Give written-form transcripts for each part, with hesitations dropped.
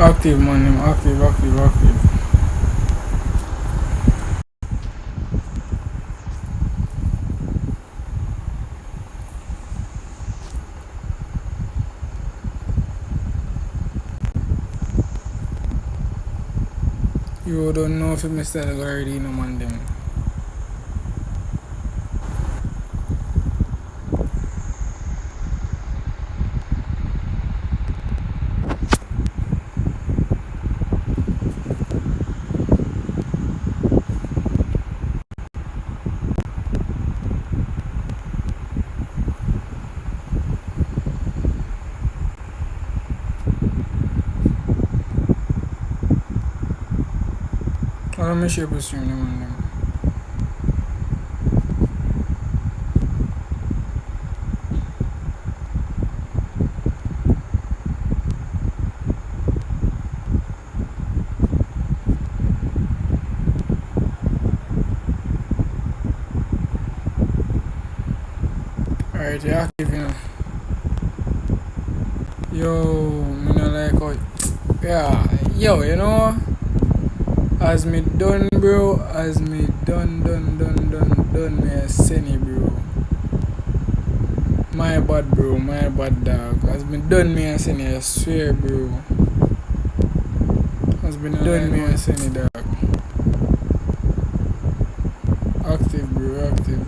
Active man, him active. You don't know if you missed that already, no man them. I'm share the stream, no man them. Alright, you active, you know. Yo, me not like how, yeah, yo, you know, as me done, bro, as me done, me a send it, bro. My bad, dog. As me done, me a send it, I swear, bro. As me done, me a send it, dog. Active, bro, active.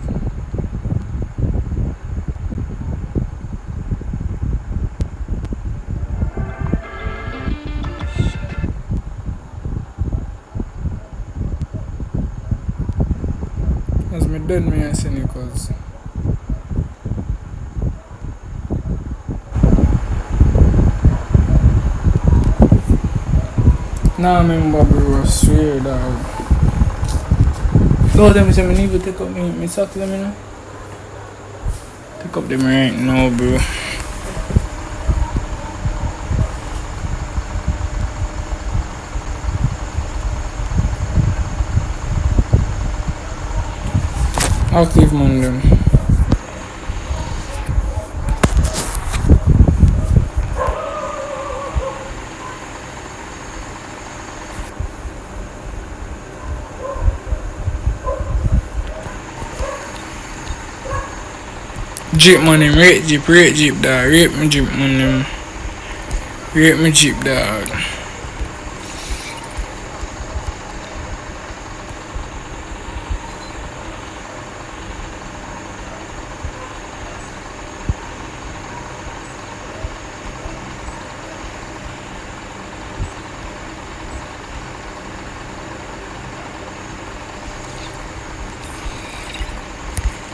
As me done, me a send it, cause nah, remember, bro, I swear, dog. No, them say me need to take up me talk to them, you know. Take up them right now, bro. Active man them. Jeep man them, rate jeep, dog. Rate me jeep man them. Rate me jeep, dog.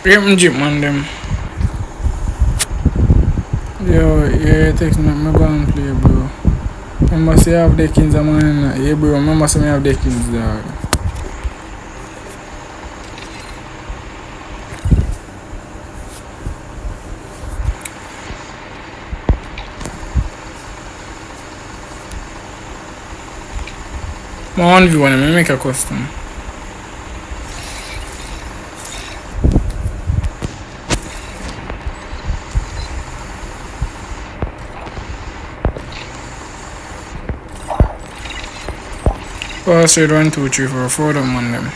Rate me jeep man them. Yo, yeah, text me, go and play, bro. Remember say I have the kings, man. Yeah, bro, remember say I have the kings, dog. My 1v1, I make a custom. Password 1 2 3 4 4 them on them.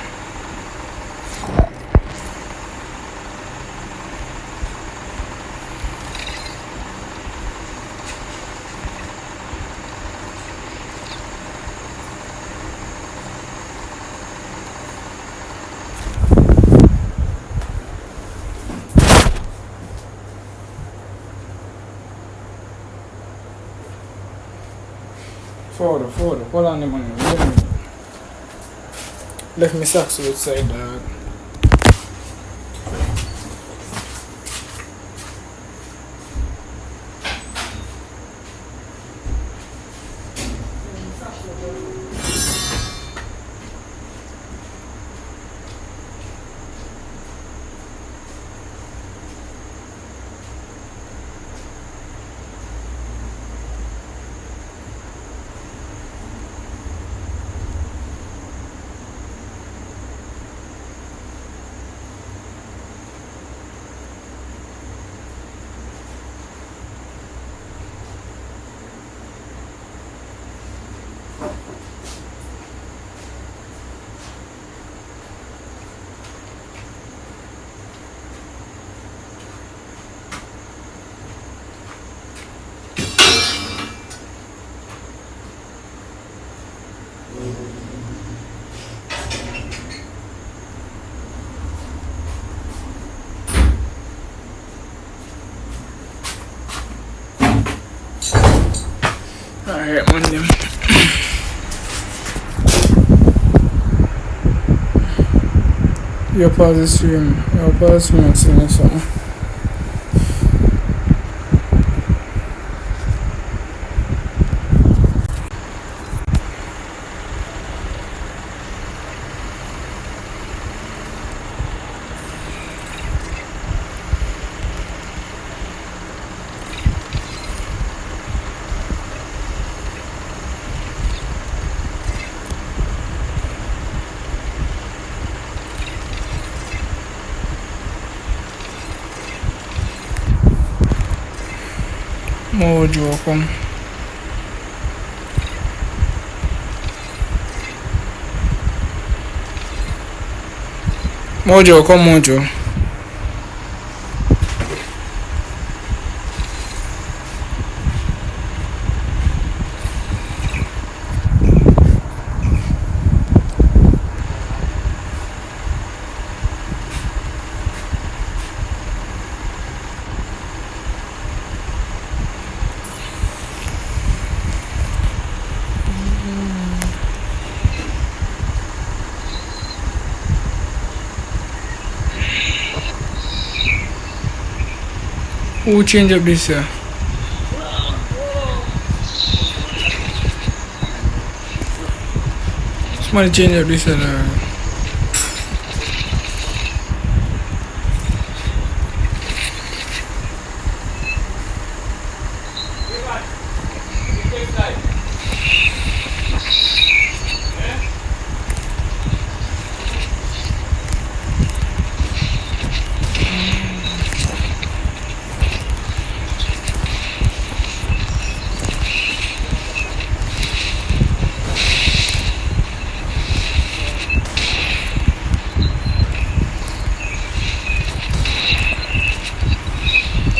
Forward. Hold on the money. Left me socks outside, dog. Alright, man. Them. You pause the stream. You pause the stream and sing something. Mojo, come. Mojo, come, Mojo. Who change up this here? Somebody change up this here.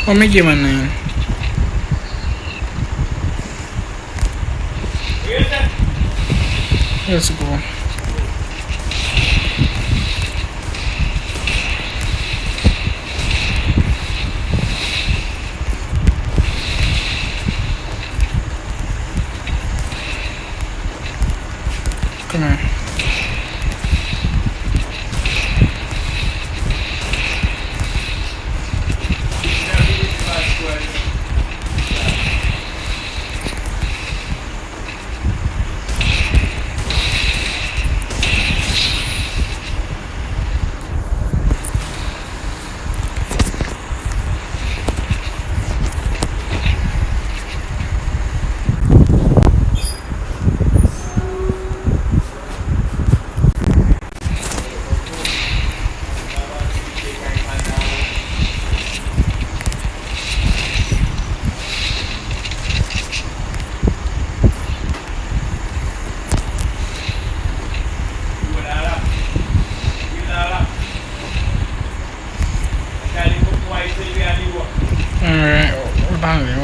What make you man name? Let's go. Come here.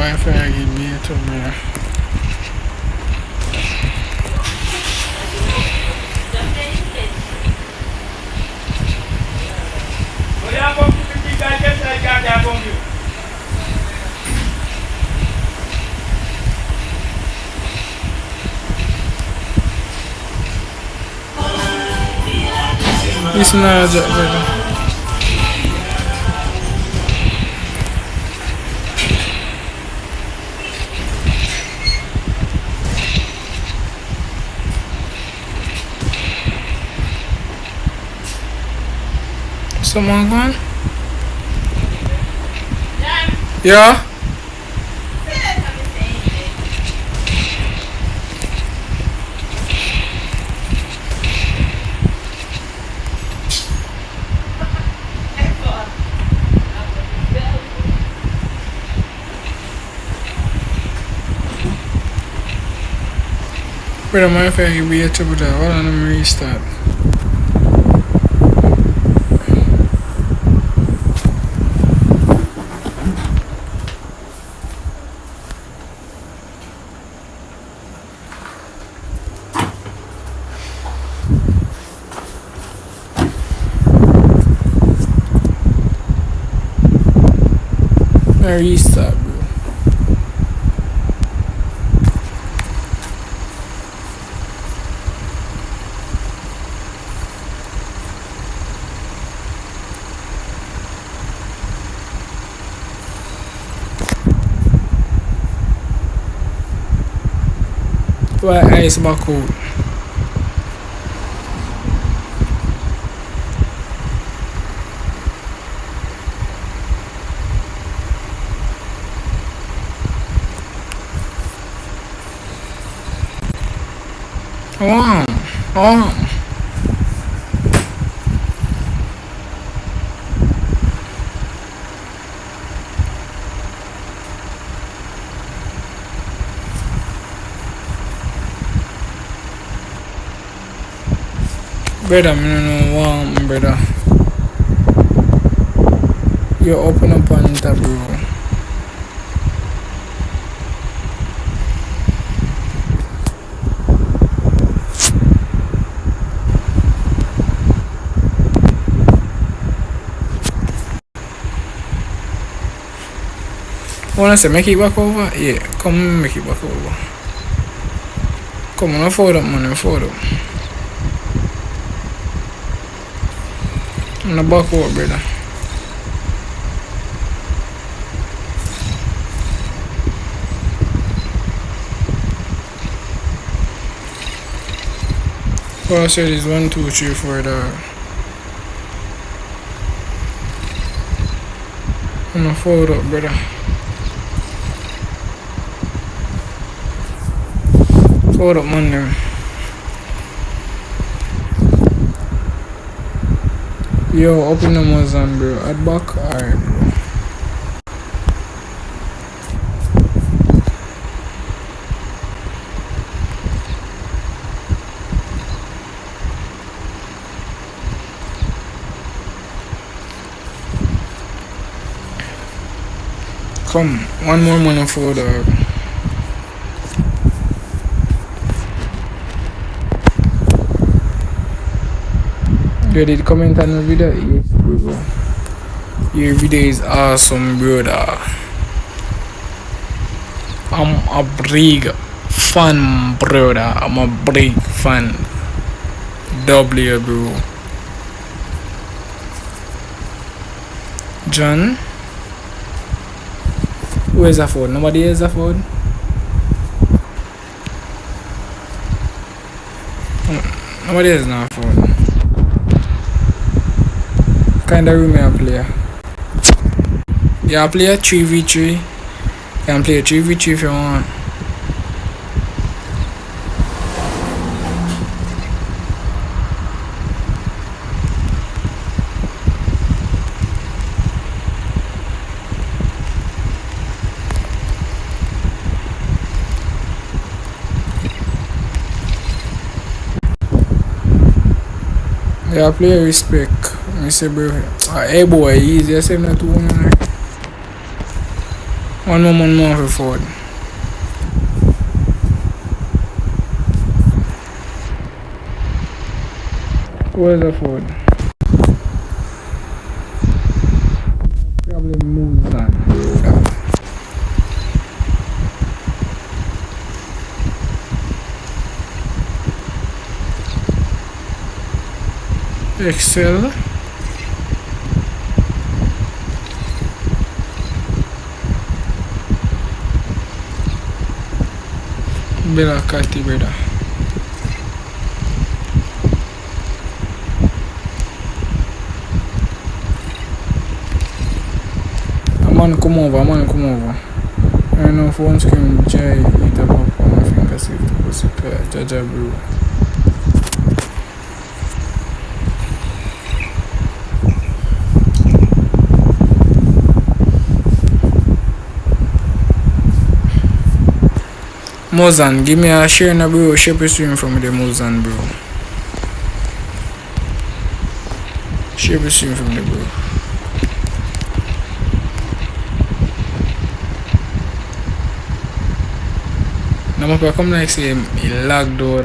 Wi-Fi give me to me. It's not a job, brother. Someone gone? Yeah? But I'm if I can be a trouble there. Hold on, let me restart. Restart, bro. Why ice back out? Wow. Oh. Brother, me no know warm, brother. You open up on it, bro. Wanna say make it back over? Yeah, come make it back over. Come on, afford up, man, afford up. I'm not back over, brother. Well, I said is 1, 2, 3, 4, dog. I'm not forward up, brother. Forward up, man, them. Yo, open the Amazon, bro. At back, alright, bro. Come, one more money for dog. You did comment on the video? Yes, bro. Your video is awesome, brother. I'm a big fan, brother. I'm a big fan. W, bro. John? Who is a phone? Nobody has a phone? Nobody has no phone. Kind of room I play. Yeah, I play a 3v3. You can play a 3v3 if you want. Yeah, play respect. I say, bro. Hey, boy, easy. I say, not two man. One more for forward. Where's the forward? Probably moves on. Excel. Bela Kati, brother. Man, come over, man, come over. I know phone screen, Jay, eat up on my finger, see if the pussy clear. Jaja, bro. Mozan, give me a share na bro. Shape stream from the Mozan, bro. Shape stream from the bro. Now I come like say he lagged out.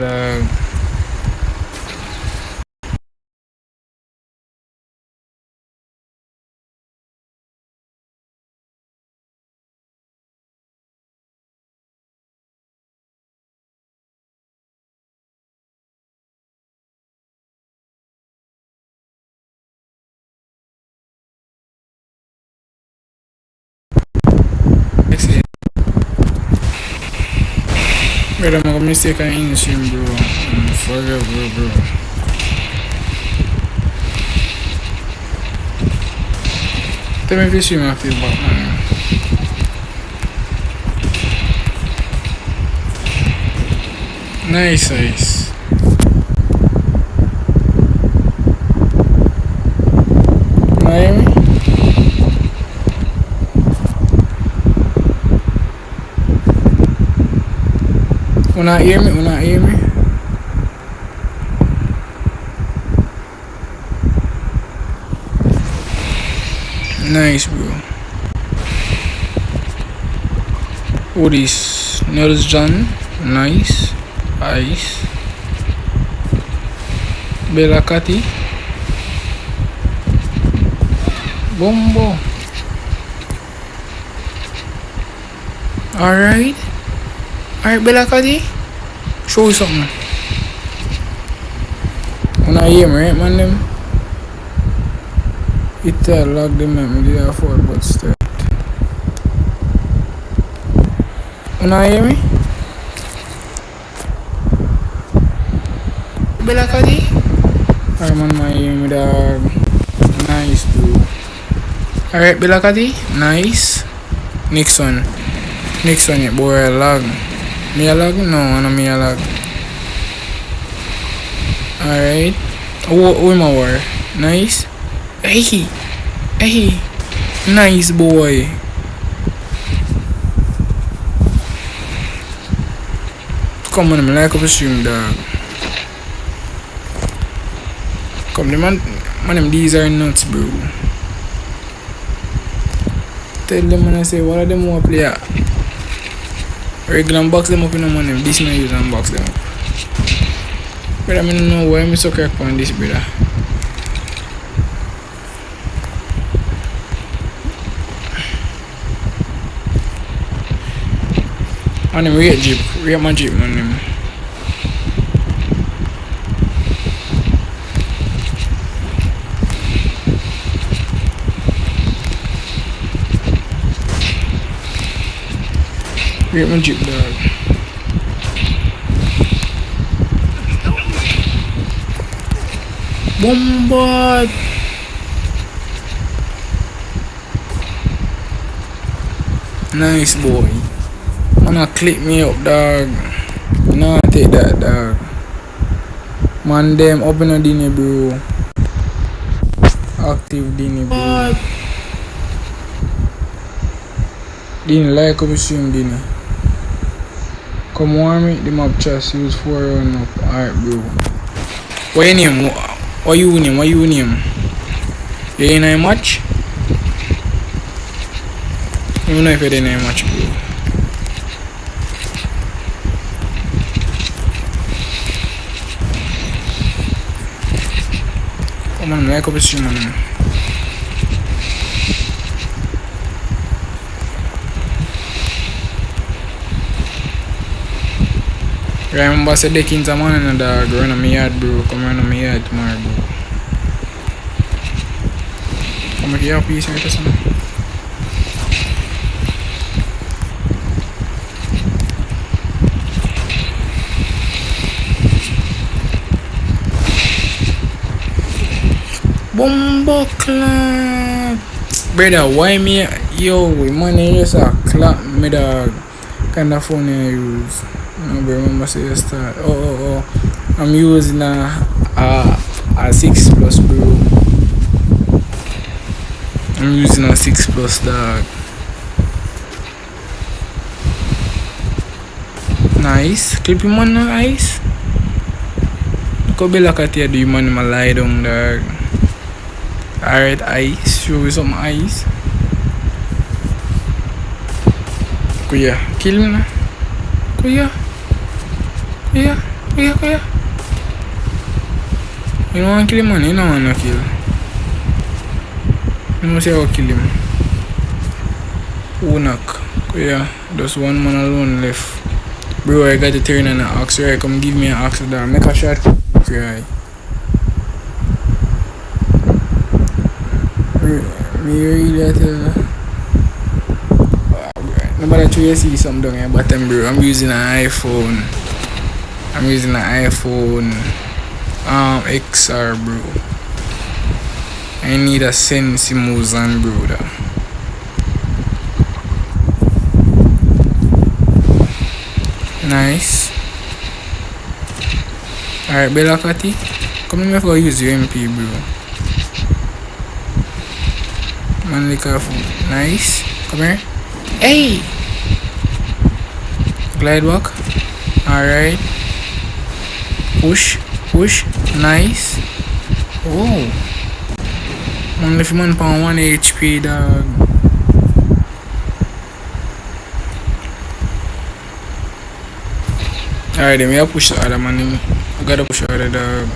Brother, I'm gonna mistake an English name, bro. Forever, bro. Tell me if you see my feedback, man. Nice, nice. Miami? Wanna hear me? Wanna hear me? Nice, bro. What is Nels John? Nice. Ice. Bella Cathy. Bombo. Alright. Alright, Bella Cathy. Show you something. When I hear me, right, man, them? It log them at me, they are forward, but still. When I hear me? Bella Cathy? Alright, man, my hear me, dog. Nice, bro. Alright, Bella Cathy. Nice. Next one. Next one, yeah, boy, log. Me a log? No, I know me a log. Alright. Who am I war? Nice. Hey. Hey. Nice, boy. Come on, I'm like up a stream, dog. Come, the man, these are nuts, bro. Tell them when I say, what are them more player? Regular box them up in the money. This man use and box them up. But I don't know why I'm so crack on this, brother. On him, rate jeep. Rate my jeep, man. Him. Rate my jeep, dog. Bombard. Nice, boy. Wanna click me up, dog. Nah, take that, dog. Man, them up in a dinner, bro. Active dinner, bro. Dinner, like up stream dinner. Come on, me. The map chest use 4 run up. Alright, bro. What your name? What you name? What you name? You in a match? I don't know if you're in a match, bro. Come on, like up a stream, man. Remember, said the kings are man and a dog. Run on my yard, bro. Come run on my yard tomorrow, bro. Come make your piece right or something. Bombo clap. Brother, why me? Yo, money just a clap me, dog. Kind of phone I use. No, bro, remember say you start. Oh. I'm using a 6 plus, bro. I'm using a 6 plus, dog. Nice. Clip him on the ice. Look how Bella Cathy do you man my lie down, dog. Alright, ice. Show me some ice. Kuya, kill me na. Kuya. You don't want to kill him, man. You don't want to kill. You know say I'll kill him. Who knock? Yeah, just one man alone left. Bro, I got to turn on an axe. Right, come give me an axe, dog. Make a shot. Cry. Me really tell. Nobody try to see something down here bottom, bro. I'm using an iPhone. XR, bro. I need a Sensi Muzan, bro. Nice. Alright, Bella Kati. Come here for use your MP, bro. Manly careful. Nice. Come here. Hey! Glide walk. Alright. Push. Nice. Oh. Only if man pound 1 HP, dog. Alright, then we have to push the other man. I gotta push the other dog.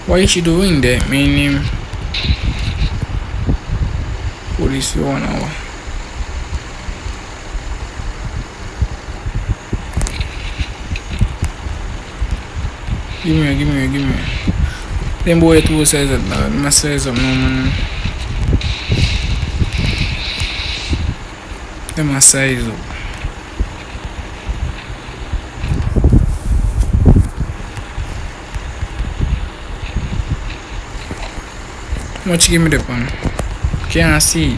What is she doing there? Meaning police 1 hour. Give me. Them boy two size up now. My size up now, man. Them my size up. Much give me the pan. Can't see.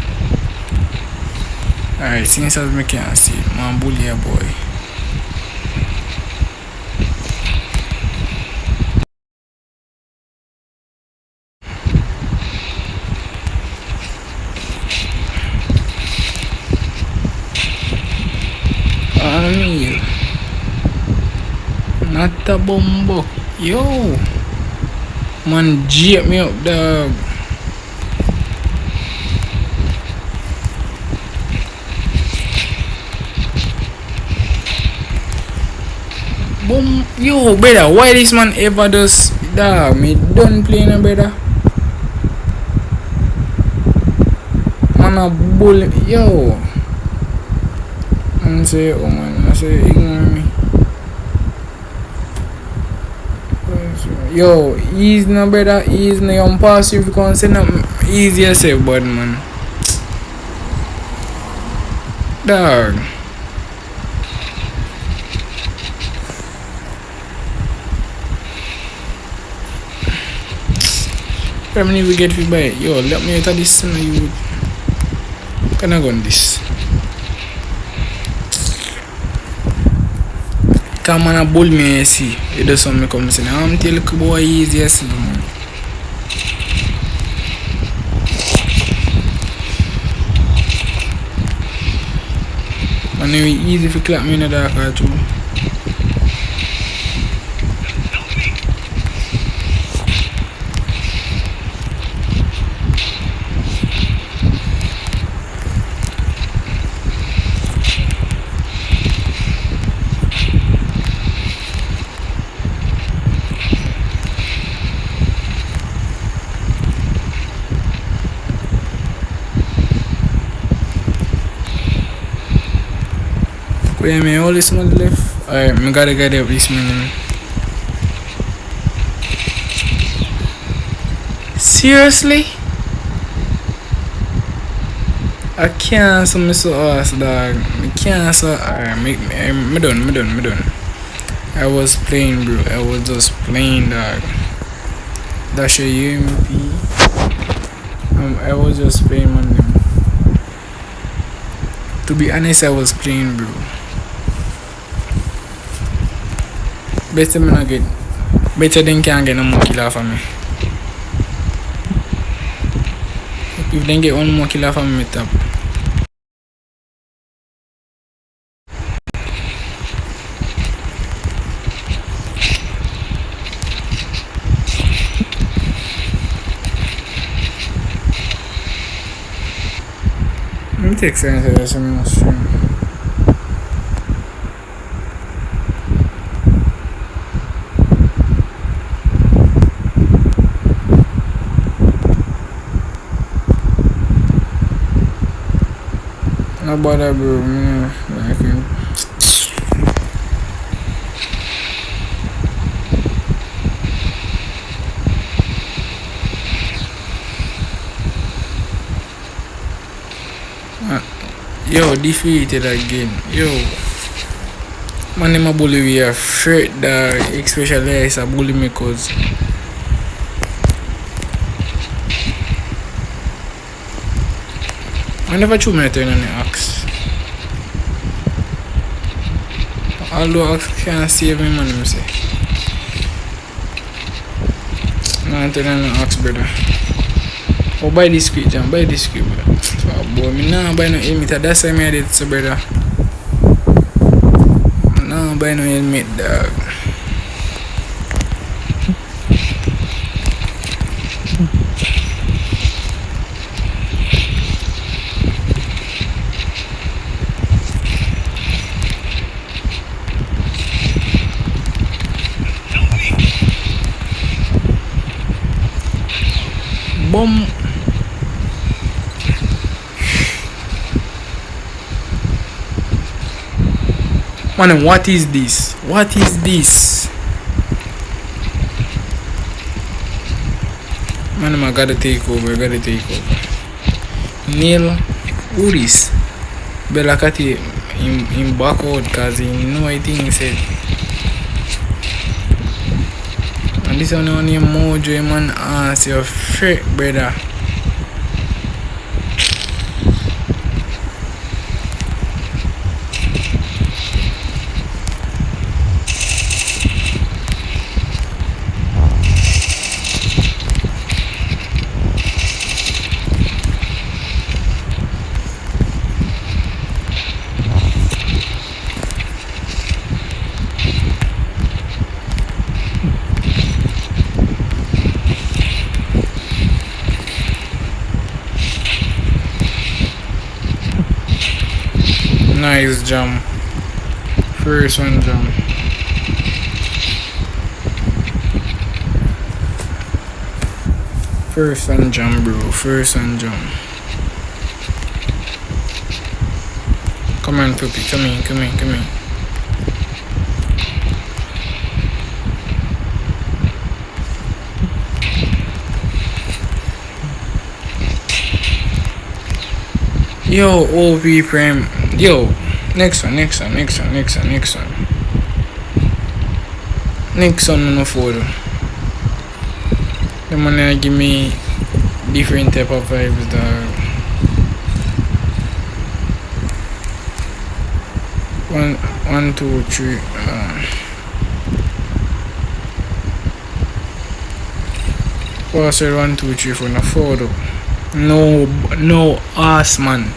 Alright, since as me can't see, man bully a boy. Not a bombo. Yo. Man jip me up, dog. Boom. Yo, brother, why this man ever does that? Me done playing, brother. Man a bull. Yo. And say, oh man, I say, ignore me. Yo, easy no, brother. Easy no, you pass if you can't say nothing. Easy yourself, bud, man. Dog. How many we get we buy? Yo, let me out of this and you can I go on this? Come on a bull me see. It does something come to say. I'm tell you boy easy as man. And it easy if you clap me in the dark or too. Wait a minute, all this man left. Alright, I gotta get up this man. Seriously? I can't so me so ass, dog. I can't so alright, me done. I was playing, bro. I was just playing, dog. That's your UMP. I was just playing, man. To be honest, I was playing, bro. Better than can't get no more kill off of me. If they get one more kill off of me, top. Let me take sense of this stream. No bother, bro. I can. Yo, defeated again. Yo. Man, him a bully we a fret dog, especially is a bully me cause I never chew me turn on the axe. Although axe can't save me, man, I say. No, turn on the axe, brother. Oh, buy this quick, Jam, buy this quick, brother. So, boy, me nah buy no emitter, that's why me did so, brother. Nah buy no helmet, dog. Boom. Man, what is this? What is this? Man, I gotta take over, Neil, who this? Bella Kati in back out cause he know I think he said. And this one on your mojo, man, ass your frick, brother. Nice jump. First one jump. First one jump, bro. First one jump. Come on, Puppy. Come in. Yo, OP Prime. Yo, next one. Next one on the photo. The man give me different type of vibes, dog. One, two, three. Password 1, 2, 3 for the photo. No ass man.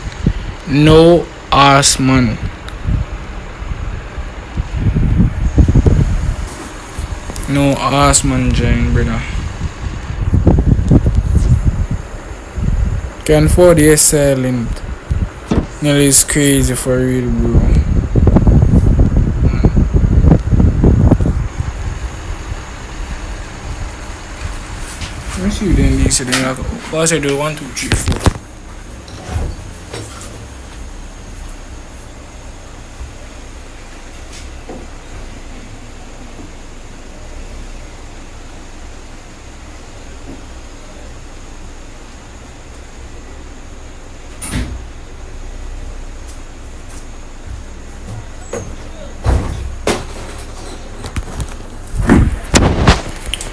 No ass man. No ass man join, brother. Can 4D silent. Nearly is crazy for real, bro. Let me see you then these then pass I do 1, 2, 3, 4.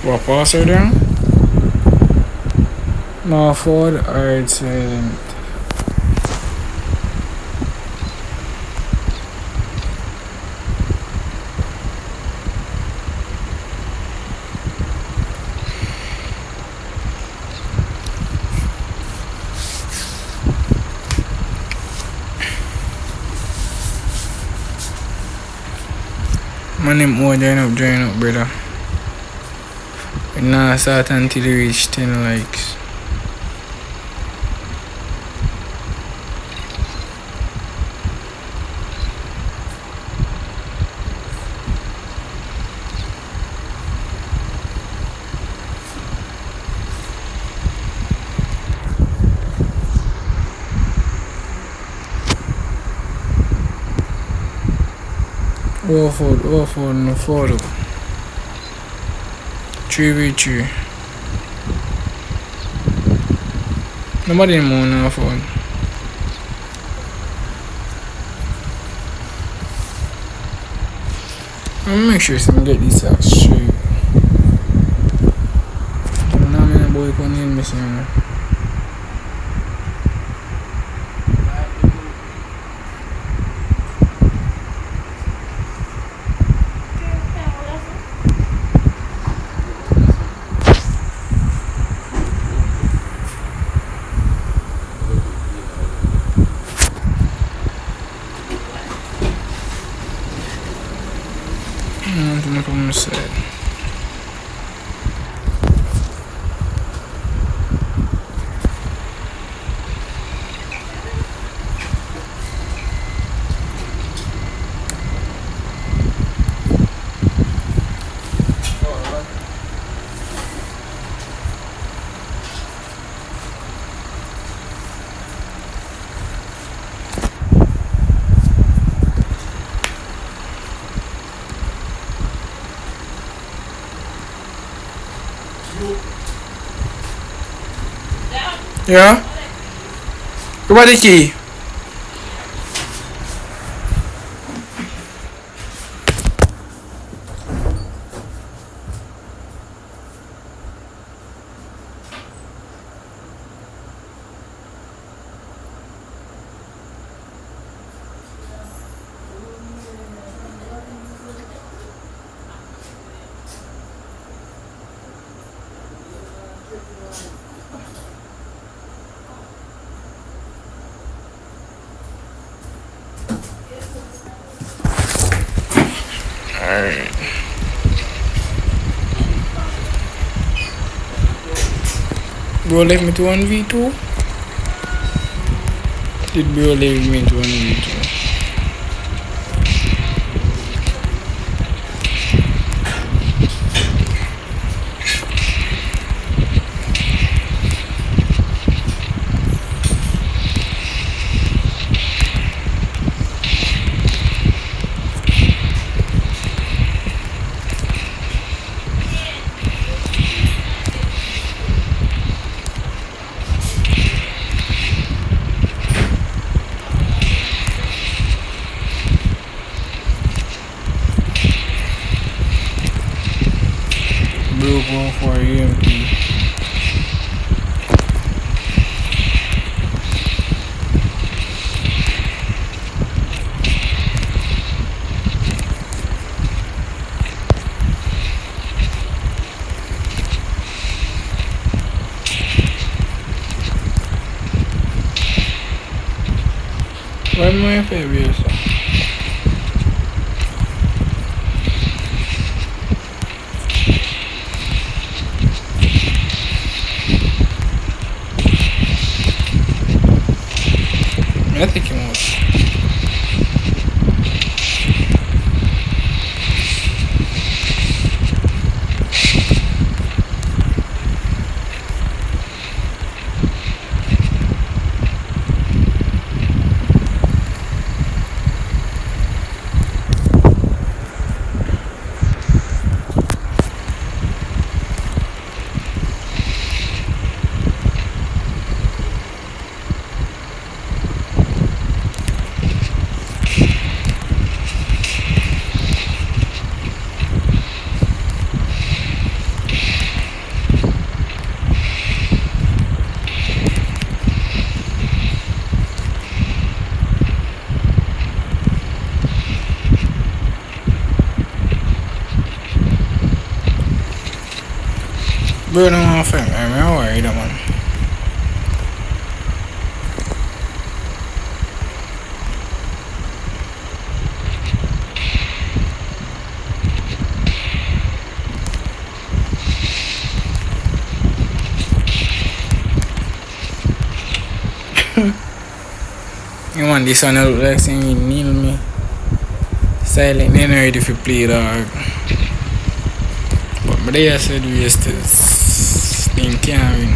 What pass her down? No forward or silent. Man, him more join up, brother. Nah, start until you reach 10 likes. Awful, no photo. 3v3. Nobody more on phone. I'm gonna make sure some get this out straight. I'm not gonna boy come in missing. Nothing from the side. Yeah? Go by the key. Alright. Bro left me to 1v2? Did bro leave me to 1v2? Bro going for EMP. Why am I favorite? I think he wants. Bro, no more fam. I'm worried, man. You want this one look like saying you kneel me. Silent, then ready if you play dog. But they said we used to think can't win.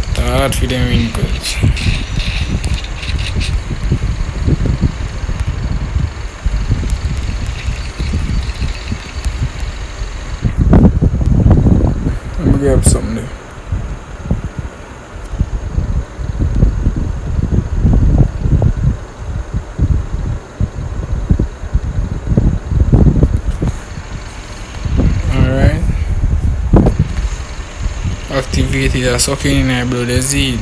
It's hard for them win coach. Let me grab something there. activated or sucking in our blood disease.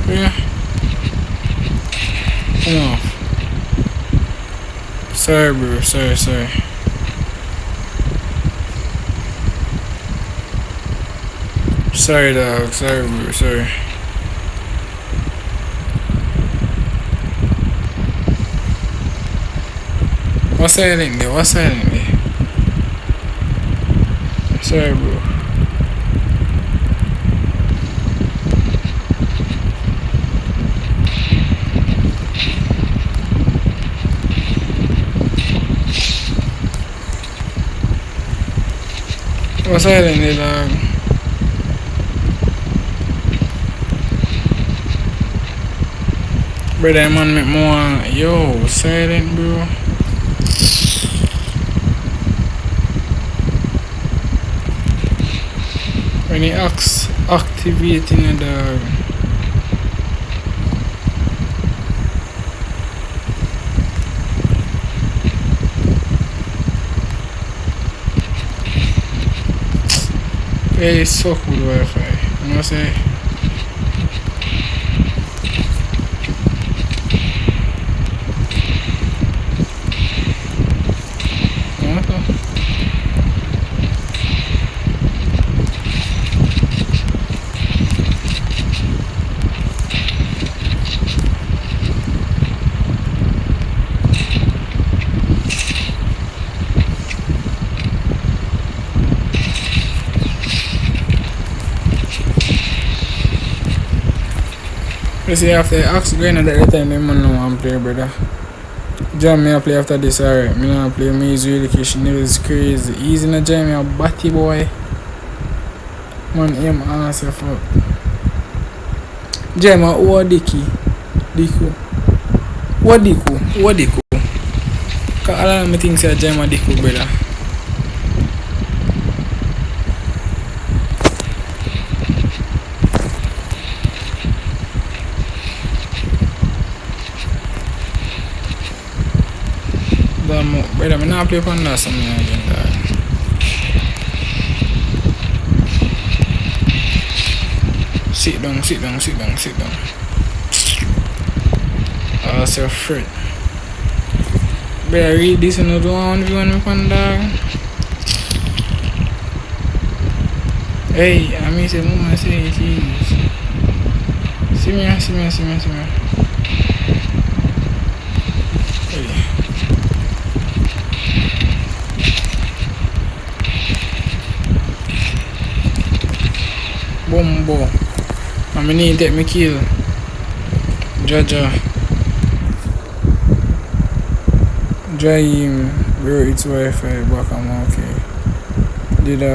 Yeah. Come on. Sorry, bro. Sorry. Sorry, dog. Sorry, bro. Sorry. What's silent there? Sorry, bro. What's silent there, dog? Brother, man, make more. Yo, silent, bro. When he activating the dog. Hey, it's so cool Wi-Fi. You know what I'm saying? You see, after ask going at the time, I'm no one play, brother. Jam me I play after this, alright. Me not play me easy education, it was crazy. Easy in the jam, me a batty boy. Man, him answer fuck. Jam, what Dicky? Diku. What Diku? Cause all of me think say Jam a Diku, brother. Brother, I'm not playing on that something again, dog. Sit down. Oh, so fruit. Brother, read this and I don't want to be on dog. Hey, I mean, say, Mama, say, jeez. See me. Bombo. I'm gonna need to take me kill. Jaja. Dry him. Bro, it's Wi-Fi back. I'm okay. Did I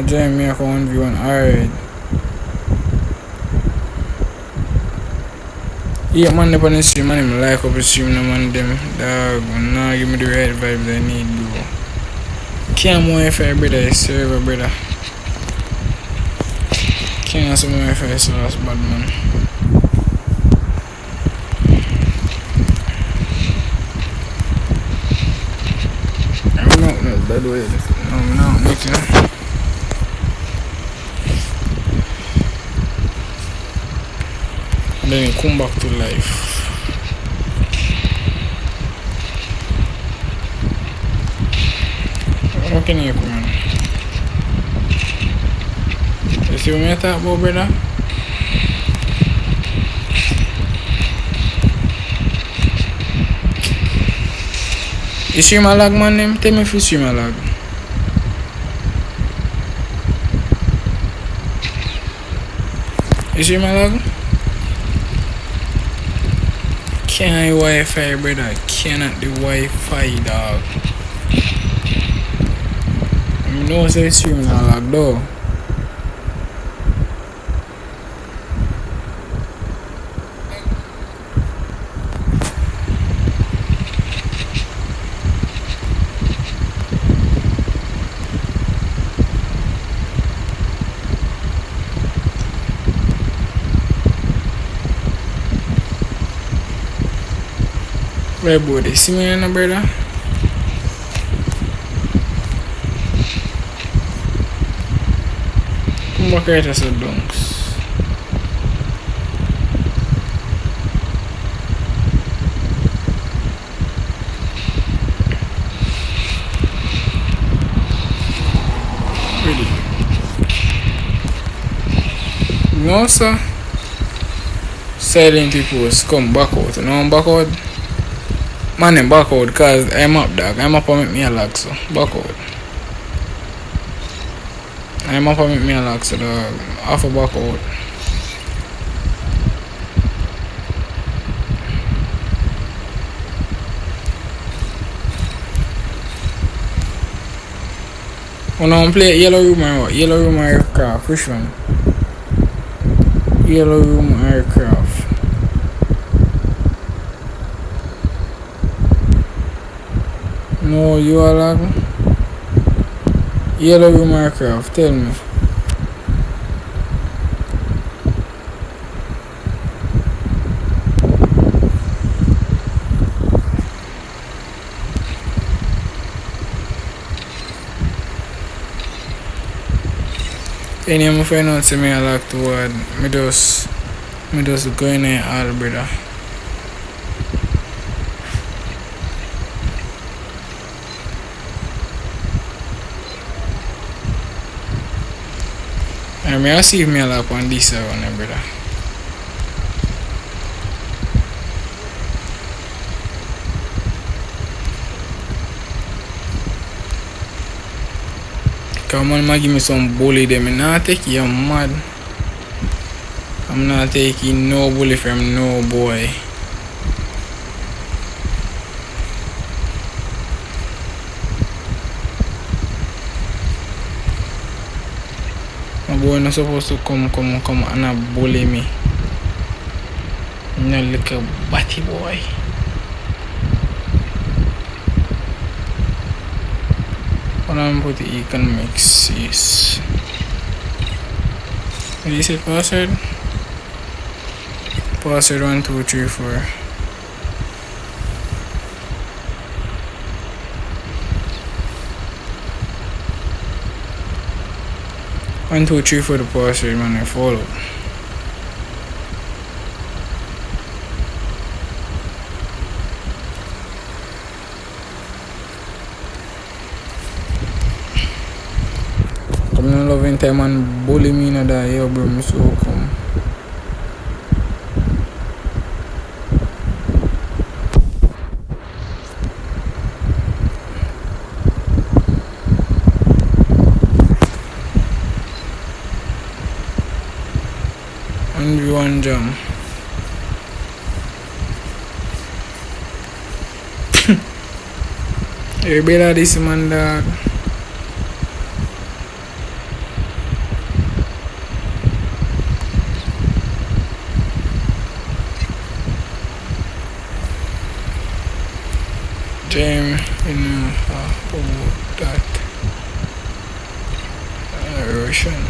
join me a 1v1? Alright. Yeah, man, up on the stream, man, I like up the stream, no man, them. Dog, nah, give me the right vibes I need, bro. Can't Wi-Fi, brother, server, brother. Can't have some Wi-Fi, so that's bad, man. I'm not bad way. No, nothing. And then you come back to life. How can you come on? You see what I talk about, brother? You stream a lag, man? Tell me if you stream a lag. You stream a lag? Can't Wi-Fi, brother. Cannot do Wi-Fi, dog. I know say stream a lag, though. Where body? See me in brother? Come back right as a dunks. Ready? No sir. Silent people come back out. You know I'm back out? Man, I'm back out because I'm up, dog. I'm up and make me a lag, so back out. I'm up and make me a lag, so dog. Half a back out. When I play yellow room or what? Yellow room aircraft, which one? Yellow room aircraft. No, you are lag. Yellow room aircraft, tell me. Any of my friends say me I like to word. Me just go in there all brother. I mean I see me I like on this one brother. Come on, man, give me some bully them. I'm not taking you mad. I'm not taking no bully from no boy. My boy not supposed to come and bully me. I'm not like a batty boy. When I'm put the economics is what is it password? Password 1 2 3 4. One, two, three for the password, man. I follow. Come on, loving time and bully me in that here, bro. Me so come. One jam. You better this man dog. Jam, you know that Russian.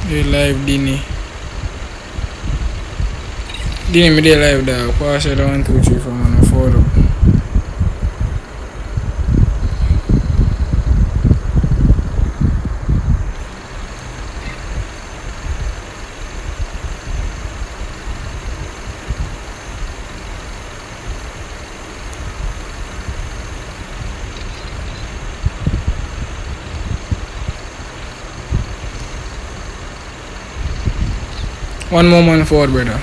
They live Dini. Dini me they live there. Pass it 1 2 3 4 and follow. One more man forward, brother.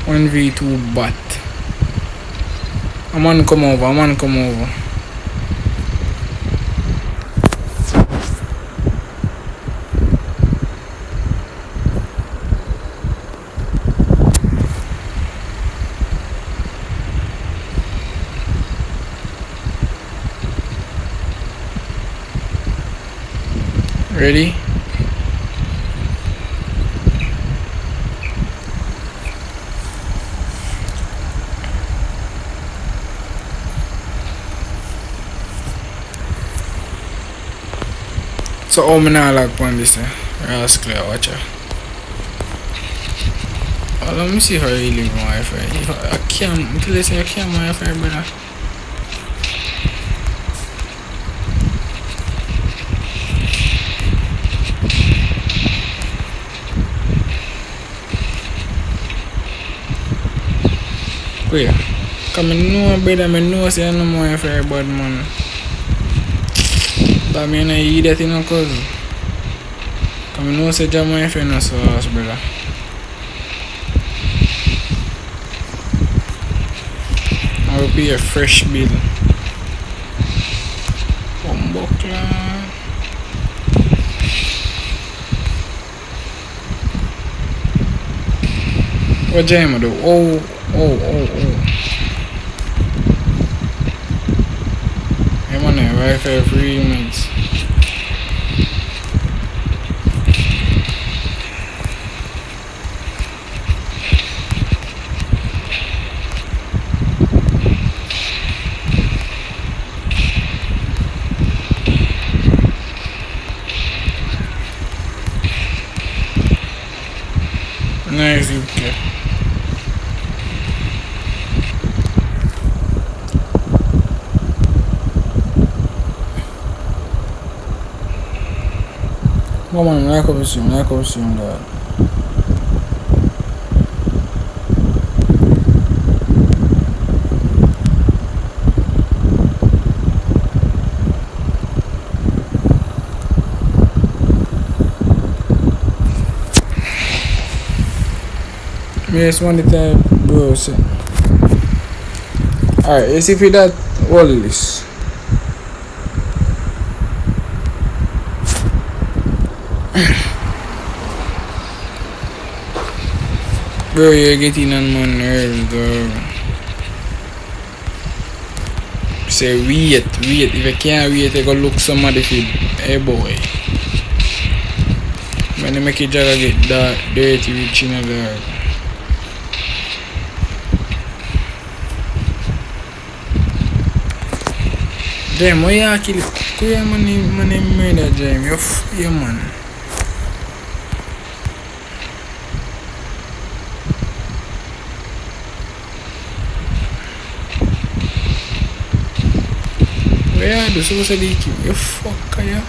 One V2 bat. A man come over. Ready? So how me not like on this that's clear, watch out. Oh, let me see how you live my Wi-Fi. If I can't until they say I can't my Wi-Fi, brother. Wait, come in know brother, I know say I no more Wi-Fi bad man. But me no eat that in no cause. Come in know say jam Wi-Fi no so house, brother. I will pay a fresh bill. Bumbleclan. What jam do? Oh. I'm on a Wi-Fi free minutes. Nice, okay. Vamos a la comisión, dad. Yes, one time, bro. Alright, let's see if that all this. Bro, you're getting on my nerves, dog. Say, wait. If I can't wait, I go look somebody for hey boy. When they make it jagger get that dirty with China, dog. Jam, why you kill it? Kuya man murder Jam, you man. Where are you supposed to be kill? You fucker, ya.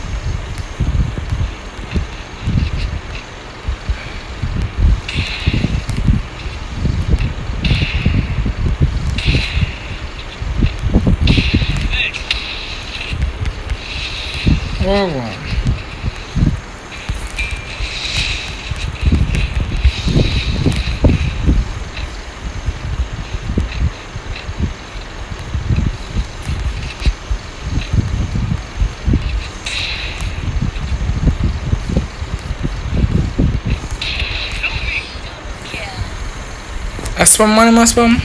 Wow. Aspam mana aspam?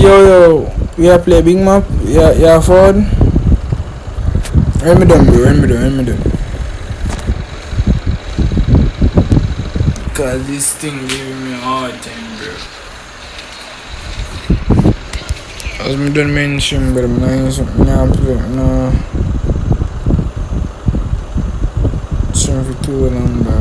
Yo, We are play big map. Yeah, forward. When me done, bro. When me done. Cause this thing giving me a hard time, bro. As me done mention, bro, I'm play, no. Stream for too long, bro.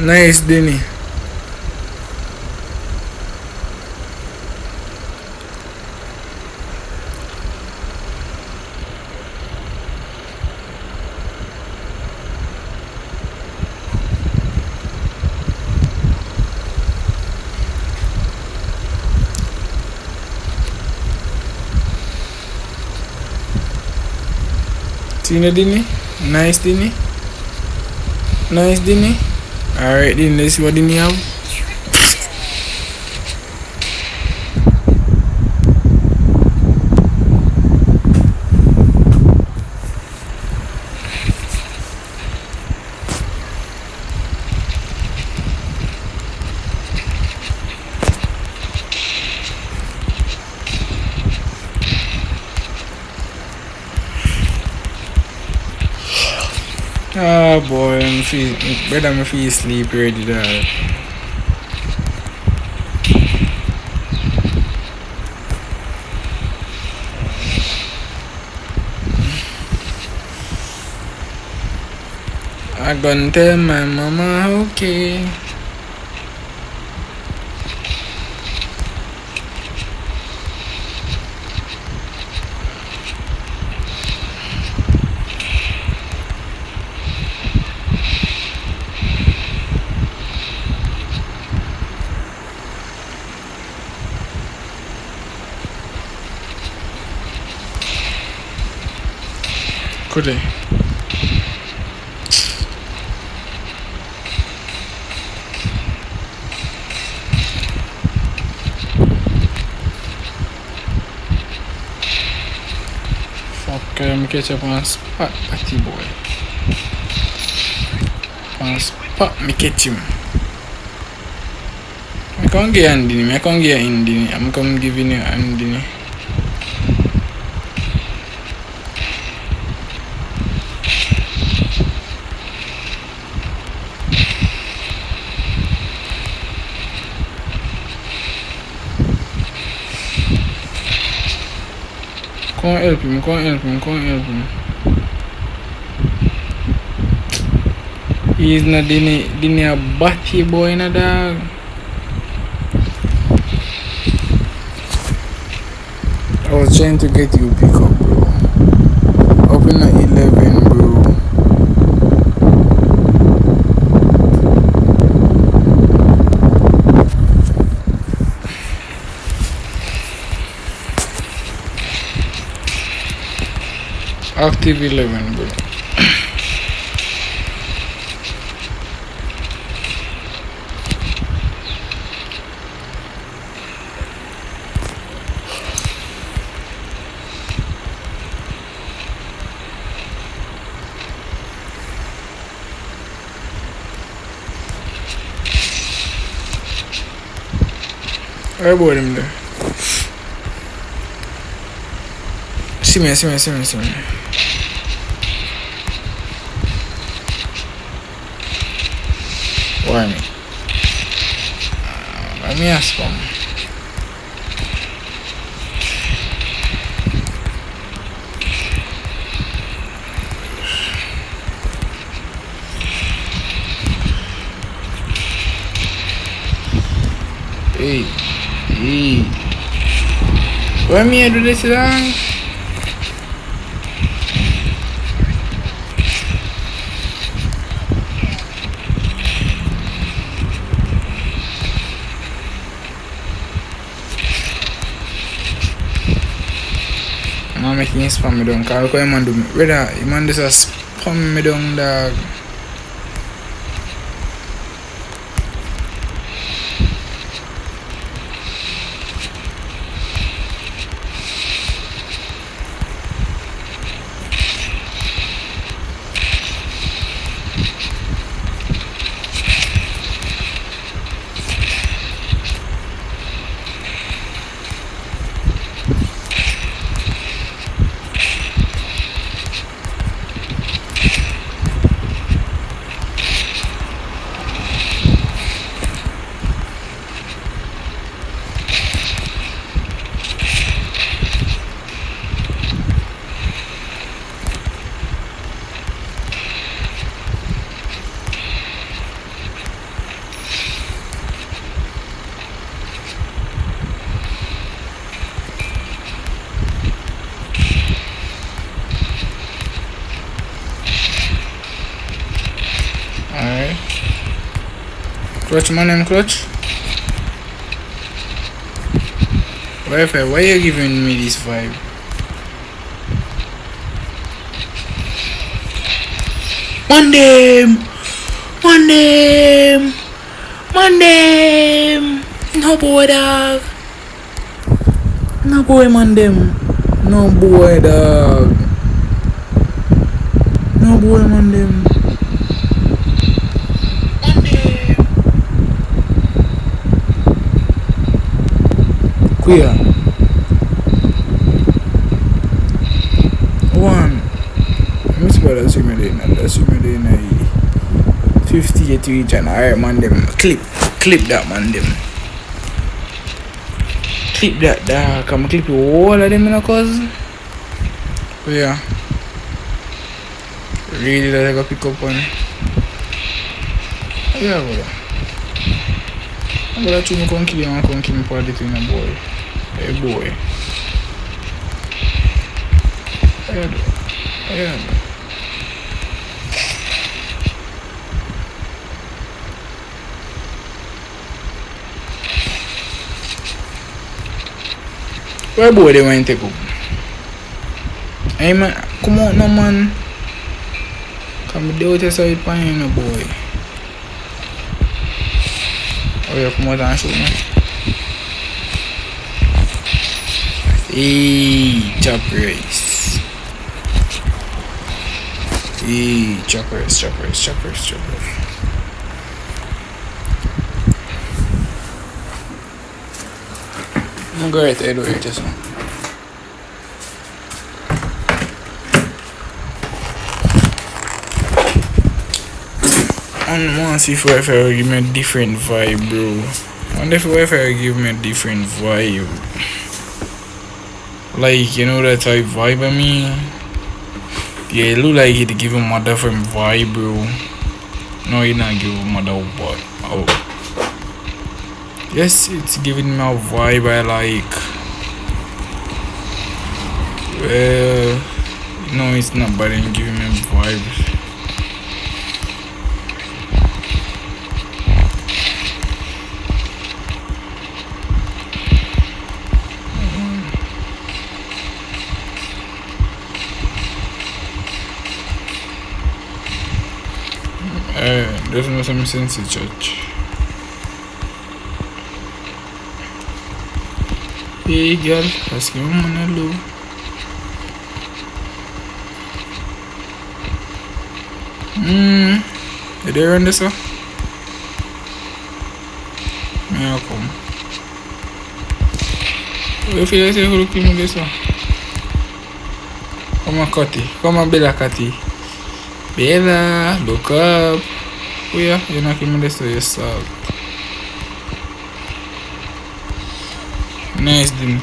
Nice, Denny. Tina Denny? Nice, Denny. Nice, Denny. Alright, then let's see what Denny have. Ah boy, I'm feel sleep already dog. I gonna tell my mama okay. Could I? Fuck, me catch up on spot, patty boy. On spot, me catch him. I can't get Andy, I can't get Andy. I'm come giving you Andy. Can't help him. He's not dini a batty boy na dog. I was trying to get you pick up, bro. Up in the 11, bro. Active 11, bro. I bought him there. See me. Why me? Let me ask him. Hey. Why me I do this wrong? I'm making spam me down. Cause look man do me. Whether man just a spam me down, dog. Clutch, my name Clutch. Wi-Fi, why are you giving me this vibe? Mandem! No boy, dog. No boy, Mandem. No boy, dog. No boy, Mandem. Queer. One. Miss Brother, that's you made in 58 region. Alright, man, them. Clip that, man, them. Clip that, dog. Come clip all of them in a cause. But yeah. Really, that I got pick up on. Yeah, brother. I'm gonna try to come kill him and come kill me for the thing, boy. Hey, boy. Yeah. Where boy they want to take up? Hey man, come on no man. Come do it side pine no boy. Oh yeah, come out and shoot me. Hey, chop race. Hey, chop race. I'm going to go right just now. I want to see if Wi-Fi will give me a different vibe, bro. I wonder if Wi-Fi will give me a different vibe. Like, you know that type vibe I mean? Yeah, it look like it give him a different vibe, bro. No, it not give him a vibe. Oh. Yes, it's giving me a vibe I like. Well, no, it's not, but it's giving me a vibe. Doesn't make some sense in church. Hey girl, ask me hello. You there on this one? May I come? You feel like you look at this one? Come on, Cutty. Come on, Bella Cutty. Bella, look up. Oh yeah, you're not giving this to yourself. Nice, Dini.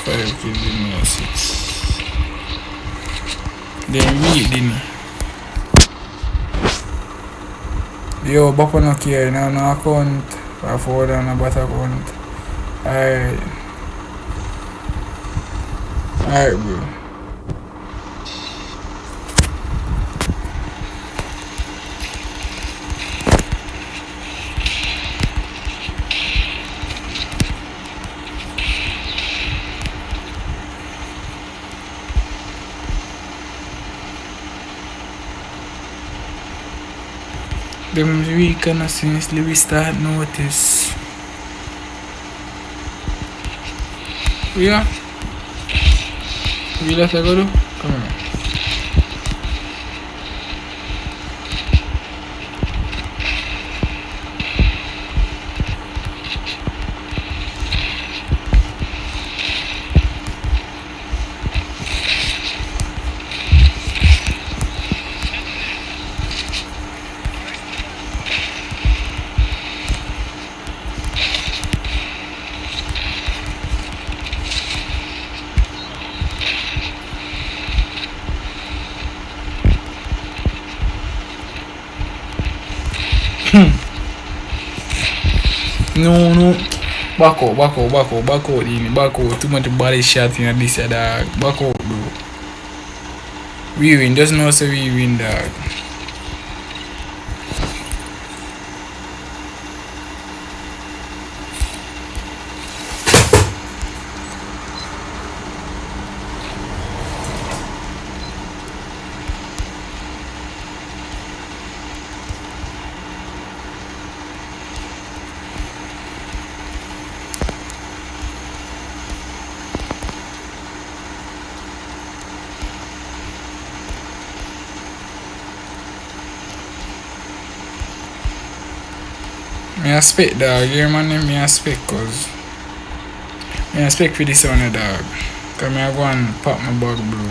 5 kills, Dini, 6. Then me, Dini. Yo, Bapa no care, no account. I forward on a bot account. Alright, bro. Them weekend since we start notice. Yeah. We let her go do? Come on. No. Back out, Dini. Back out. Too much body shot in this, dog. Back out, bro. We win. Just know so we win, dog. Me a spec dog, here man, me a spec cause me a spec for this one dog. Cause me a go and pop my bug bro.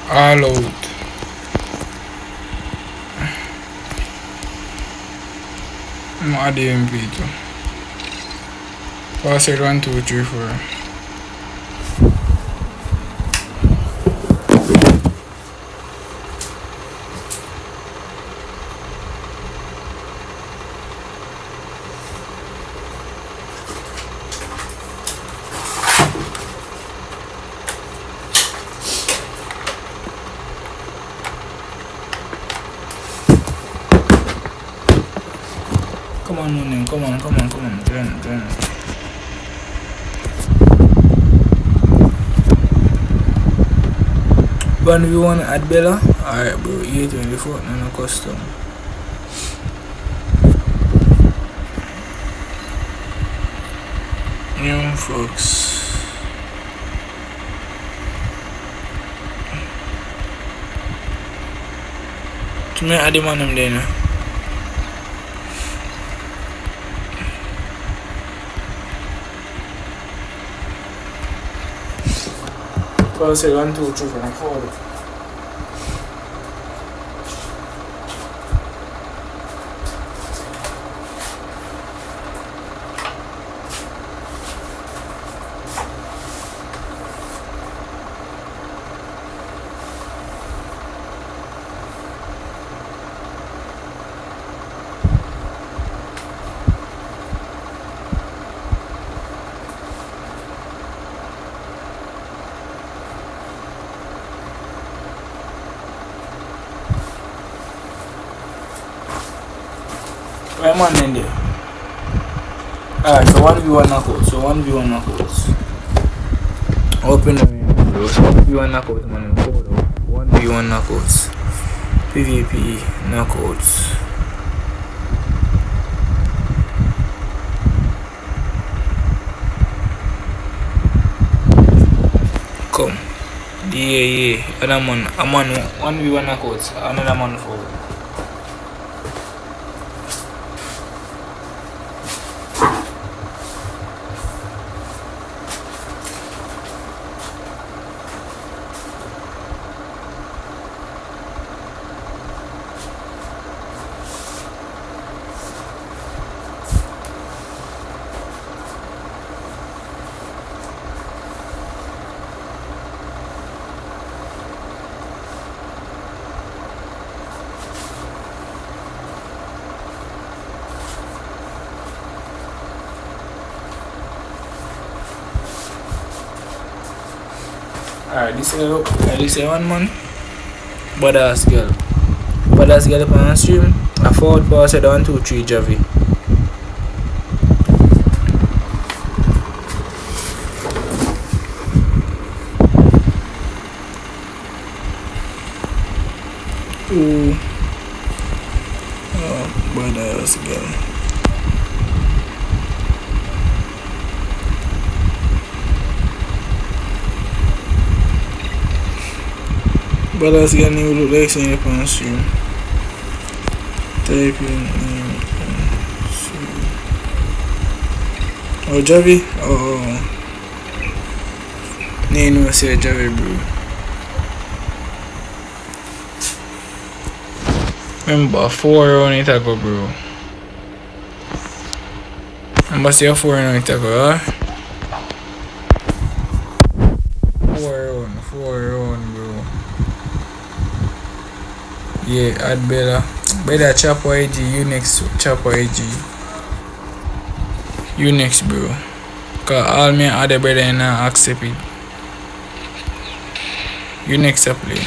All out. I'm add the MP too. Pass it 1, 2, 3, 4. Come on, man, come on. Turn. 1v1 at Bella? Alright, bro, A24, no custom. Young folks. To me, I demand them there now. Well, say 1, 2, 3, 4. Where man in there? Alright, so 1v1 knockouts. Open the menu, bro. 1v1 knockouts, man. 1v1 knockouts. PvP knockouts. Come. Yeah. Another man. A man 1v1 knockouts. Another man forward. Alright, this is one man. Badass girl on stream. I forward pass it 1, 2, 3 Javi. Ooh. Oh, badass girl. But let's get new look like saying up on stream. Type in oh Javi? Oh no say Javi bro. Remember 4 on it ago bro. Remember say 4 on it ago, huh? 4 on bro. Yeah, add better Chapo IG, Unix Chapo IG. Unix bro. Cause all me other better and I accept it. Unix a play.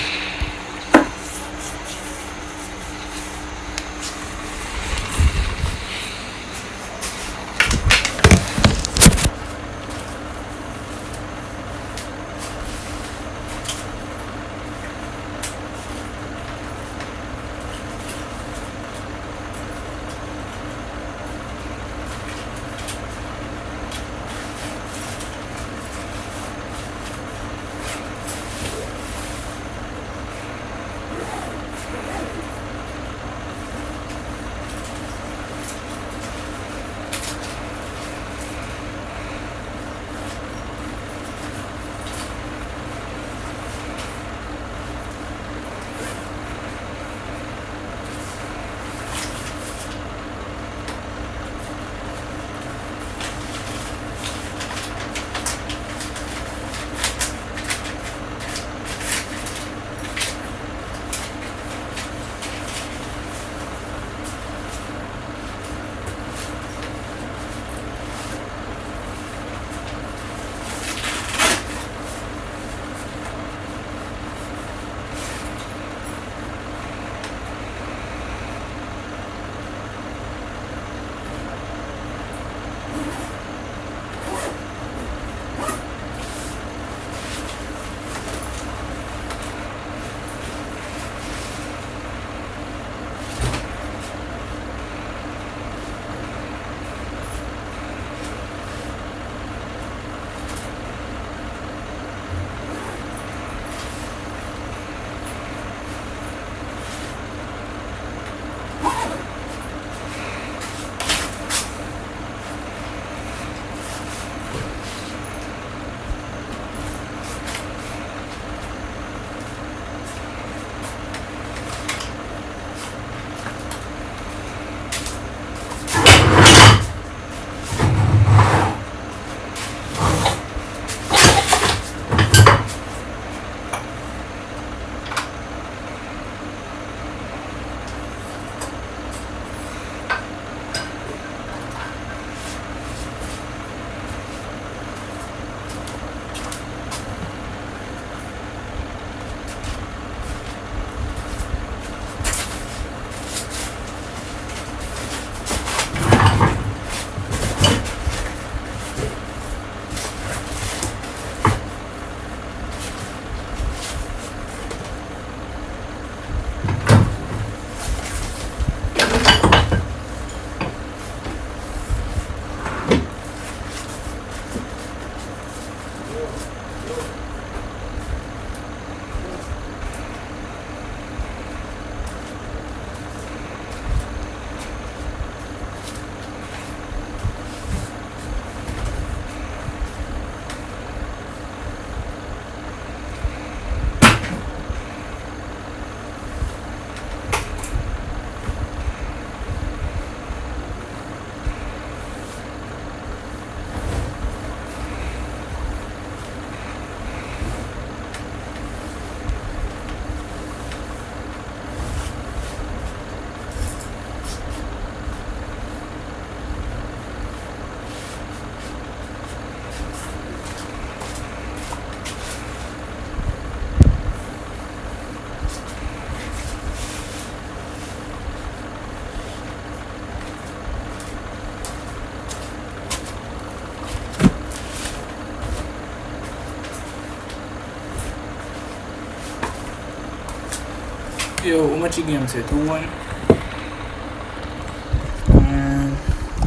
Yo, how much you game say? 2-1?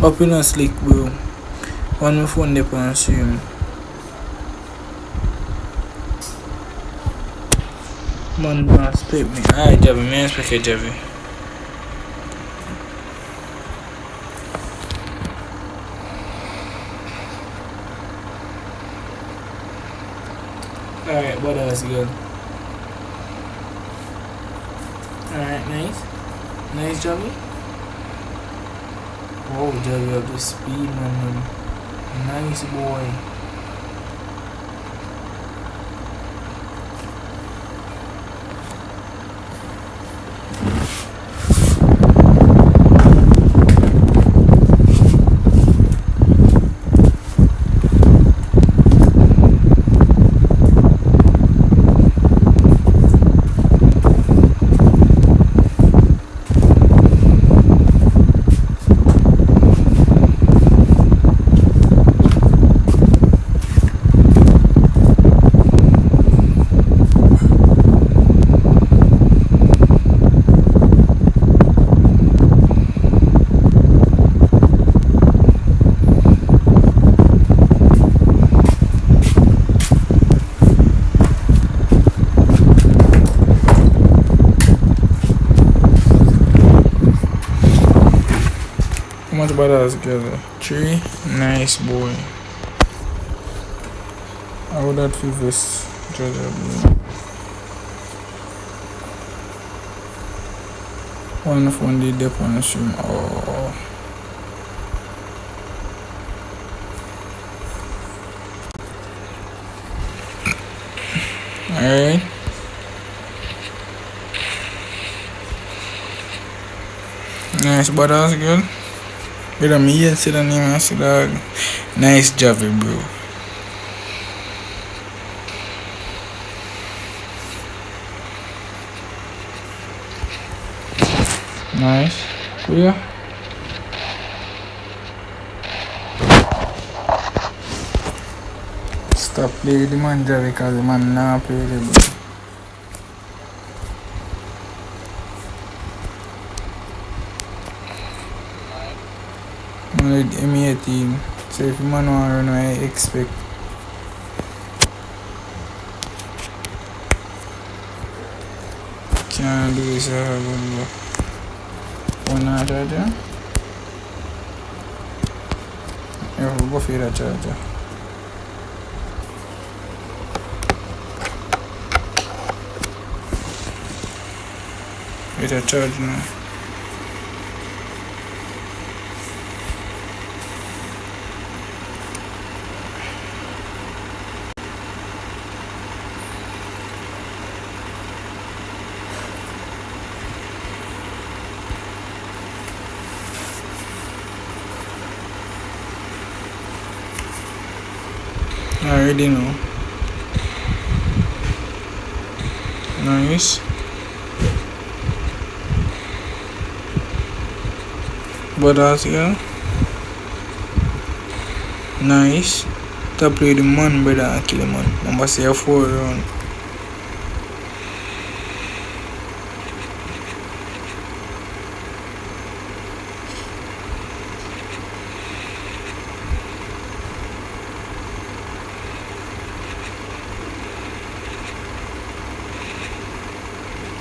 Up in a slick, bro. On my phone, they can stream. Man, split me. Alright, Javi, man, speak it, Javi. Alright, but that's good. Alright, nice. Nice, Javi. Oh, Javi, have the speed, man. Nice boy. How much butter together? 3. Nice boy. How would that feel this? One of one day dip on the stream. Oh. Alright. Nice, but that was good. Get a me and see the name and see dog. Nice job, bro. Nice. Yeah. Stop playing the man Javi because the man not play the bro. Man with M18. So if you man want to run, I expect. Can't do this. One charger. Yeah, we'll go for the charger. With a charge now. I already know. Nice. But that's yeah. Nice. To play the man better and kill the man. Number say 4 round.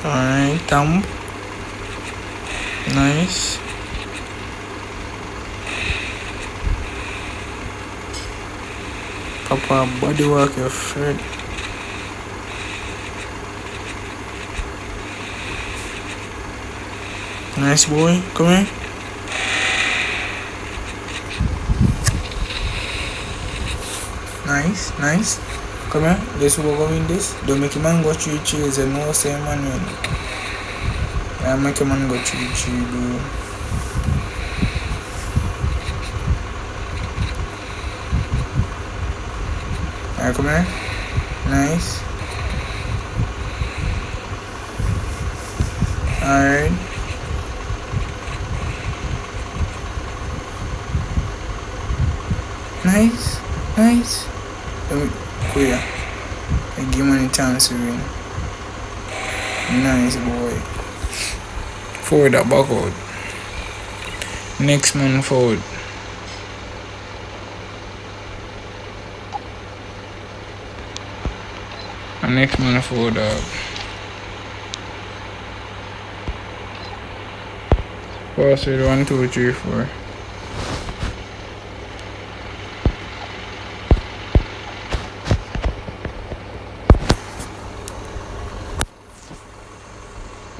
Alright, thumb. Nice. Papa body work your friend. Nice boy, come here. Nice. Come here, let's go in this. Don't make a man go 3 cheese and no say man win. I make a man go 3 cheese, bro. Alright, come here. Nice. Alright. Nice. Clear. I give him a chance to win. Nice boy. forward that back out. Next man forward. And next man forward up. Pass with 1, 2, 3, 4.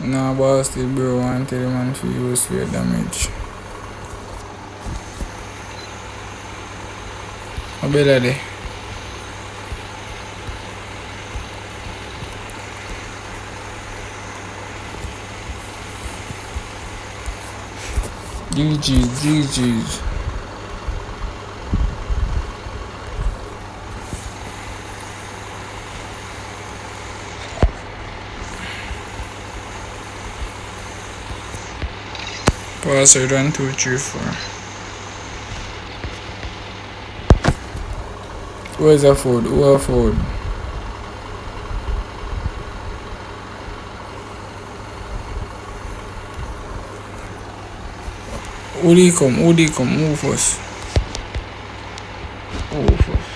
Nah, boss, still bro, want to tell the man for use for damage. A better day. GG's. Pass it 1, 2, 3, 4. Where's the food? Who are food? Who they come? Move first. Move first.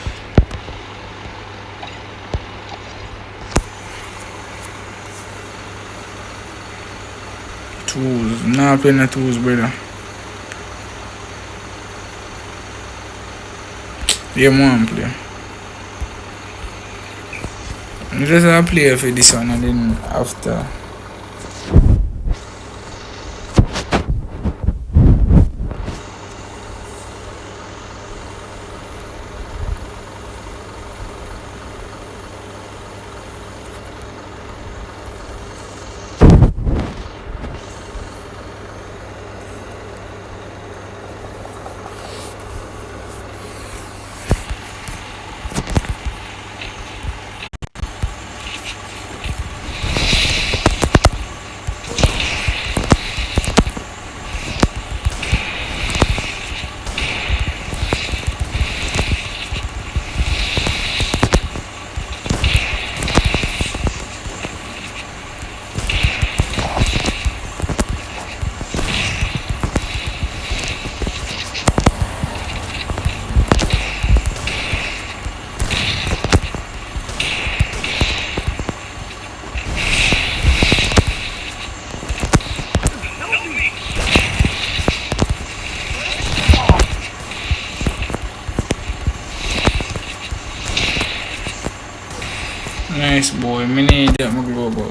Tools. Not playing the tools, brother. Yeah, man, play. Just a play for this one and then after. Nice boy, me need that my global.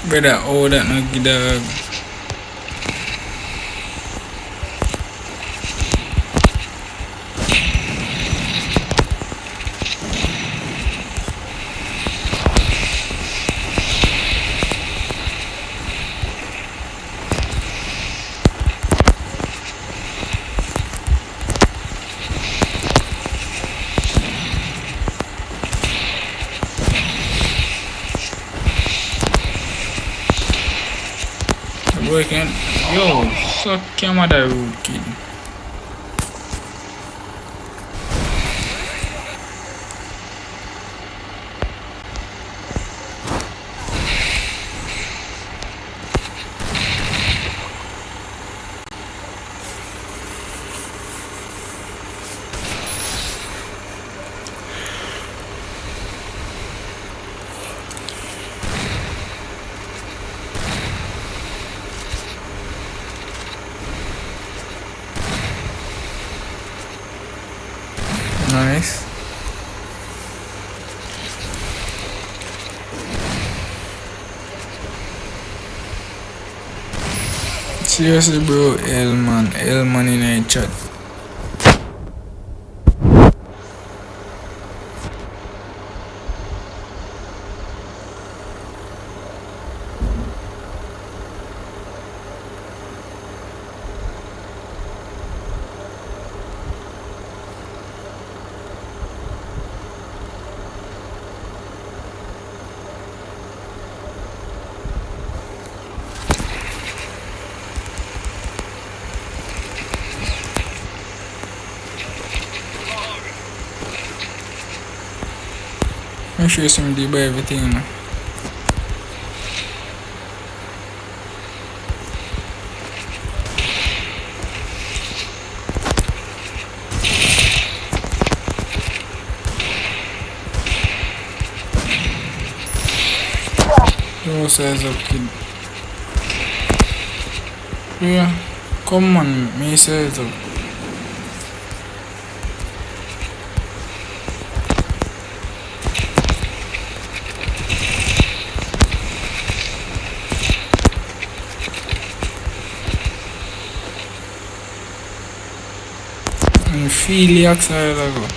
Brother, oh that no dog. Working. Yo, suck your mother, rude kid. Nice. Seriously, bro, L man in a chat. Make sure some do by everything, you know. No size up, kid. Yeah, come on, me size up. And feel the outside I go.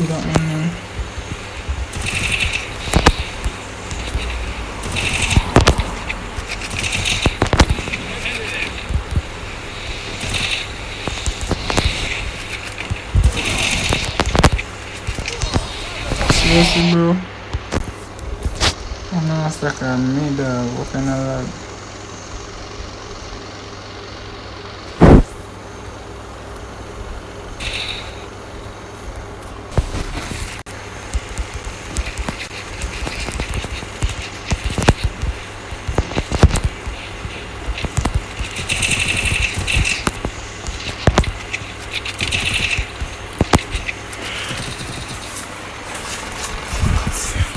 That one now. Seriously, bro. I'm not stuck on me, dog. What kind of lag?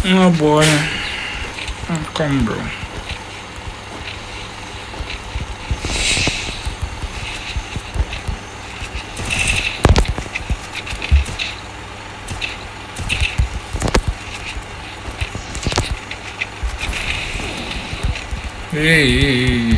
Oh boy. Oh, come, bro. Hey.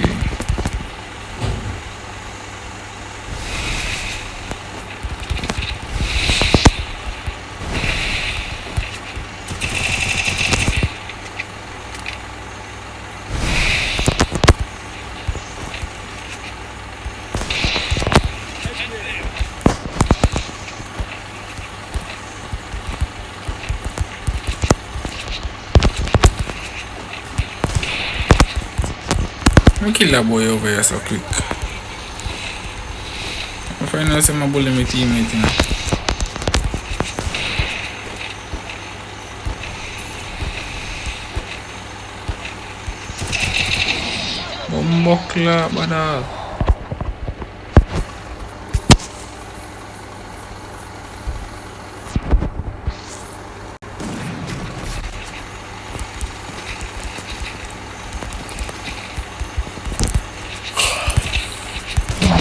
I kill that boy over here so quick. I find out I'm bullying my teammate, you know. Bombokla badal.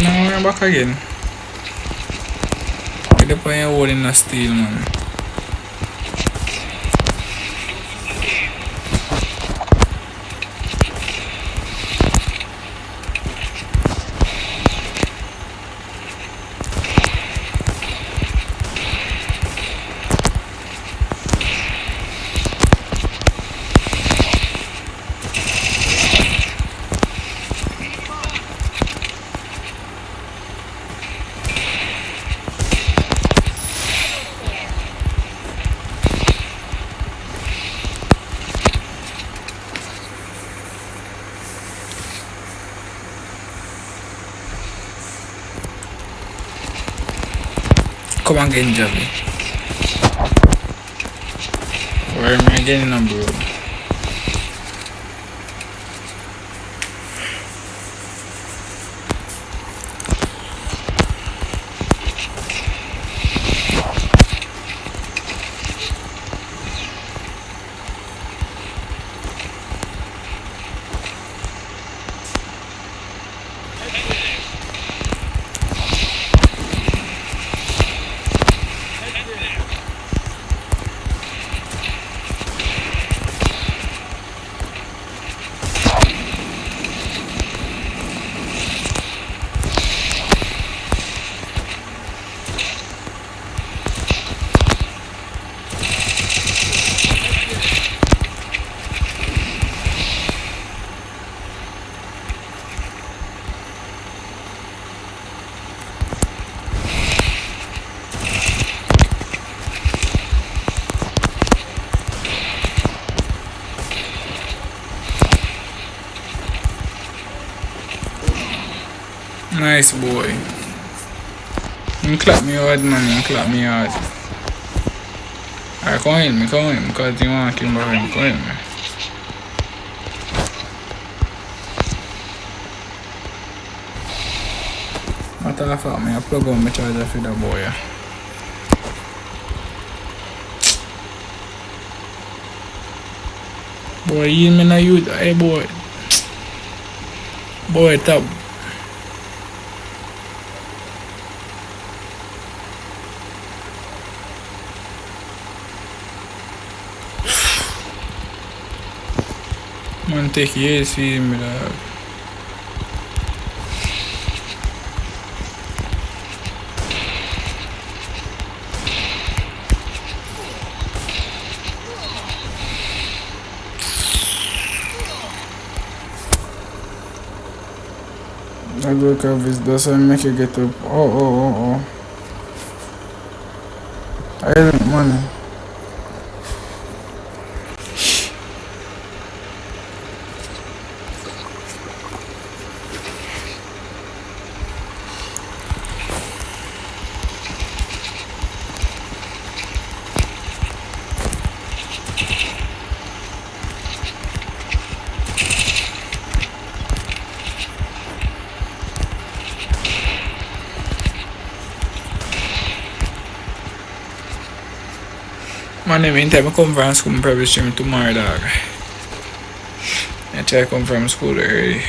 Now I'm back again. Get up on your wall in the steel, man. Come on, get Javi. Where am I getting on, bro? Nice boy. You clap me hard, man. You clap me hard. Alright, come in me. Because you want to kill me. Come in me. Matter of fact, I plug on my charger for the boy. Yeah. Boy, you mean a youth? Hey, boy. Boy, top. Man, take years for him, dog. I go cover this, that's why I make you get up. Oh. I don't money. Man, in the meantime, I come from school, I'm probably stream tomorrow, dog. I try to come from school early.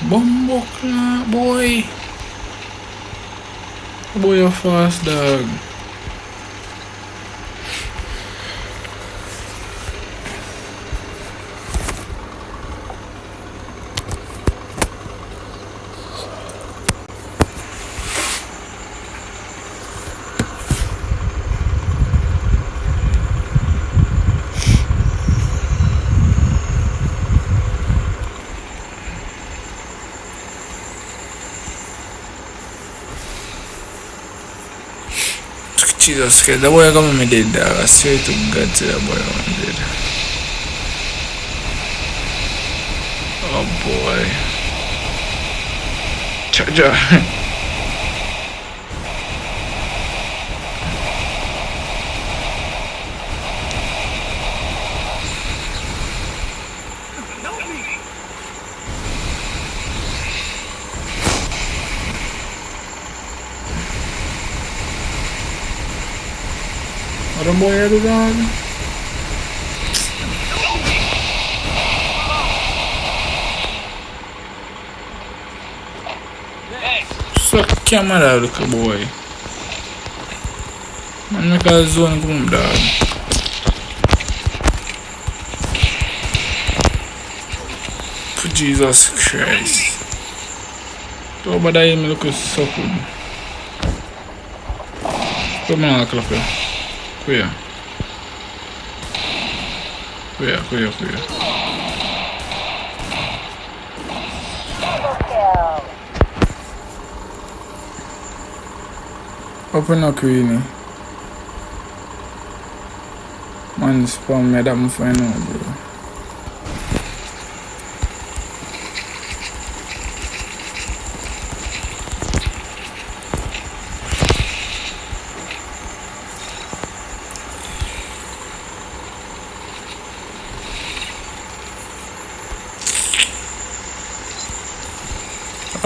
Bombok na, boy. Boy, you're fast, dog. Jesus Christ, the boy come me dead, dog. I swear to God, say the boy I'm dead. Oh boy. Charger. What a boy had it on? Suck camera, little boy. Man, make a zone come dog. Jesus Christ. Don't bother him, look so good. Come on, clap here. Queer. Open up, Queenie. Man, spawn me that I'm fine now, bro.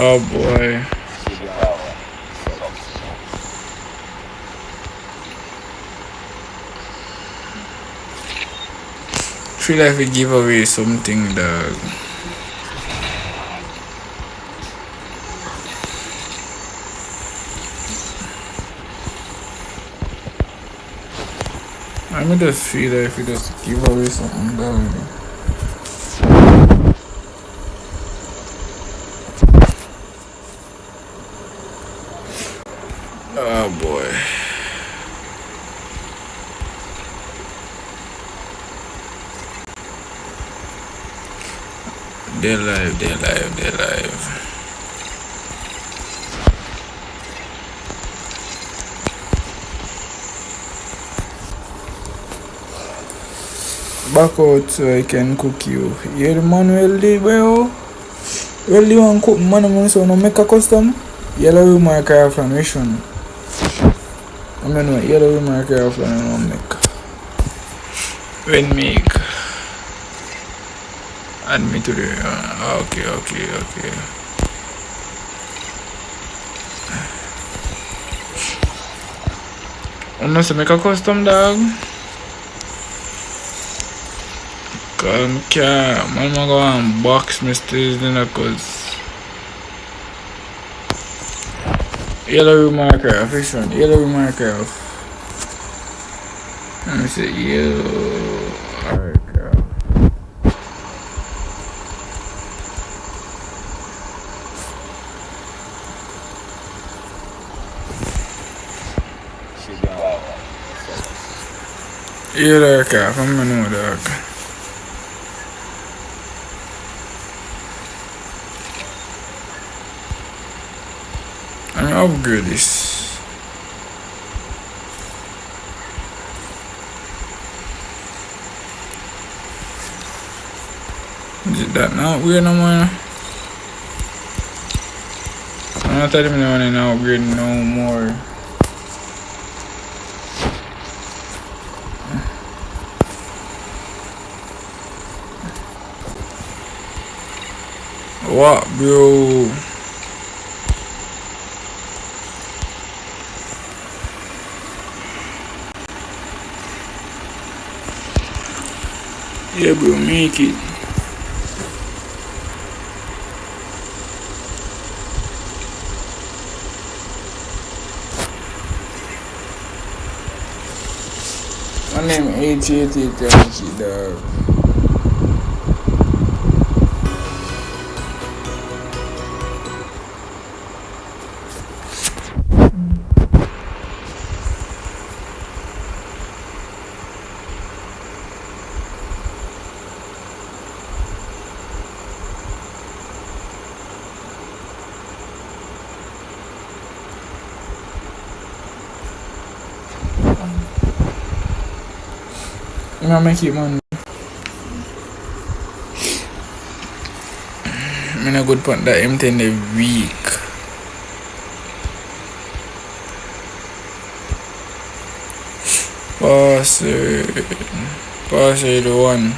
Oh boy. Feel like we give away something, dog. I just feel like we just give away something, dog. Oh boy. They live. Back out so I can cook you. Yeah, the man will do, bro. Well, you want cook man, so no make a custom. Yellow room marker off and which one? I mean, what yellow room marker off and make. When make. Add me to the. Okay. I must make a custom dog. Cause man go and box Mr. Dinner cause yellow marker off, which one? Yellow marker off. Let me see, yellow marker off. Yellow marker off, I'm gonna know dog. I'm upgrade this. Is that not weird no more? I'm not telling me I want to upgrade no more. What, bro? Yeah, bro, make it. My name AT dog. You know, make it man. I'm not good point that empty in the week. Pass the one.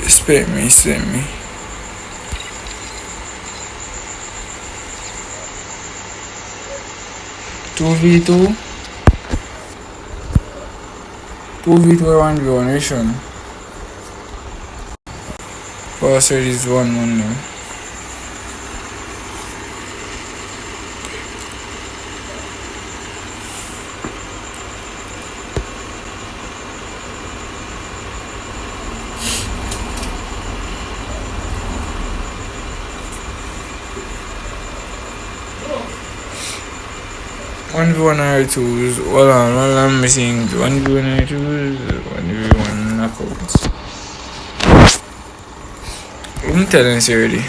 Spit me. 2v2 1v1 mission. Password is 1 now. One v one R2s. Hold on, I'm missing 1v1 R2s, 1v1 knockouts. I'm telling you already.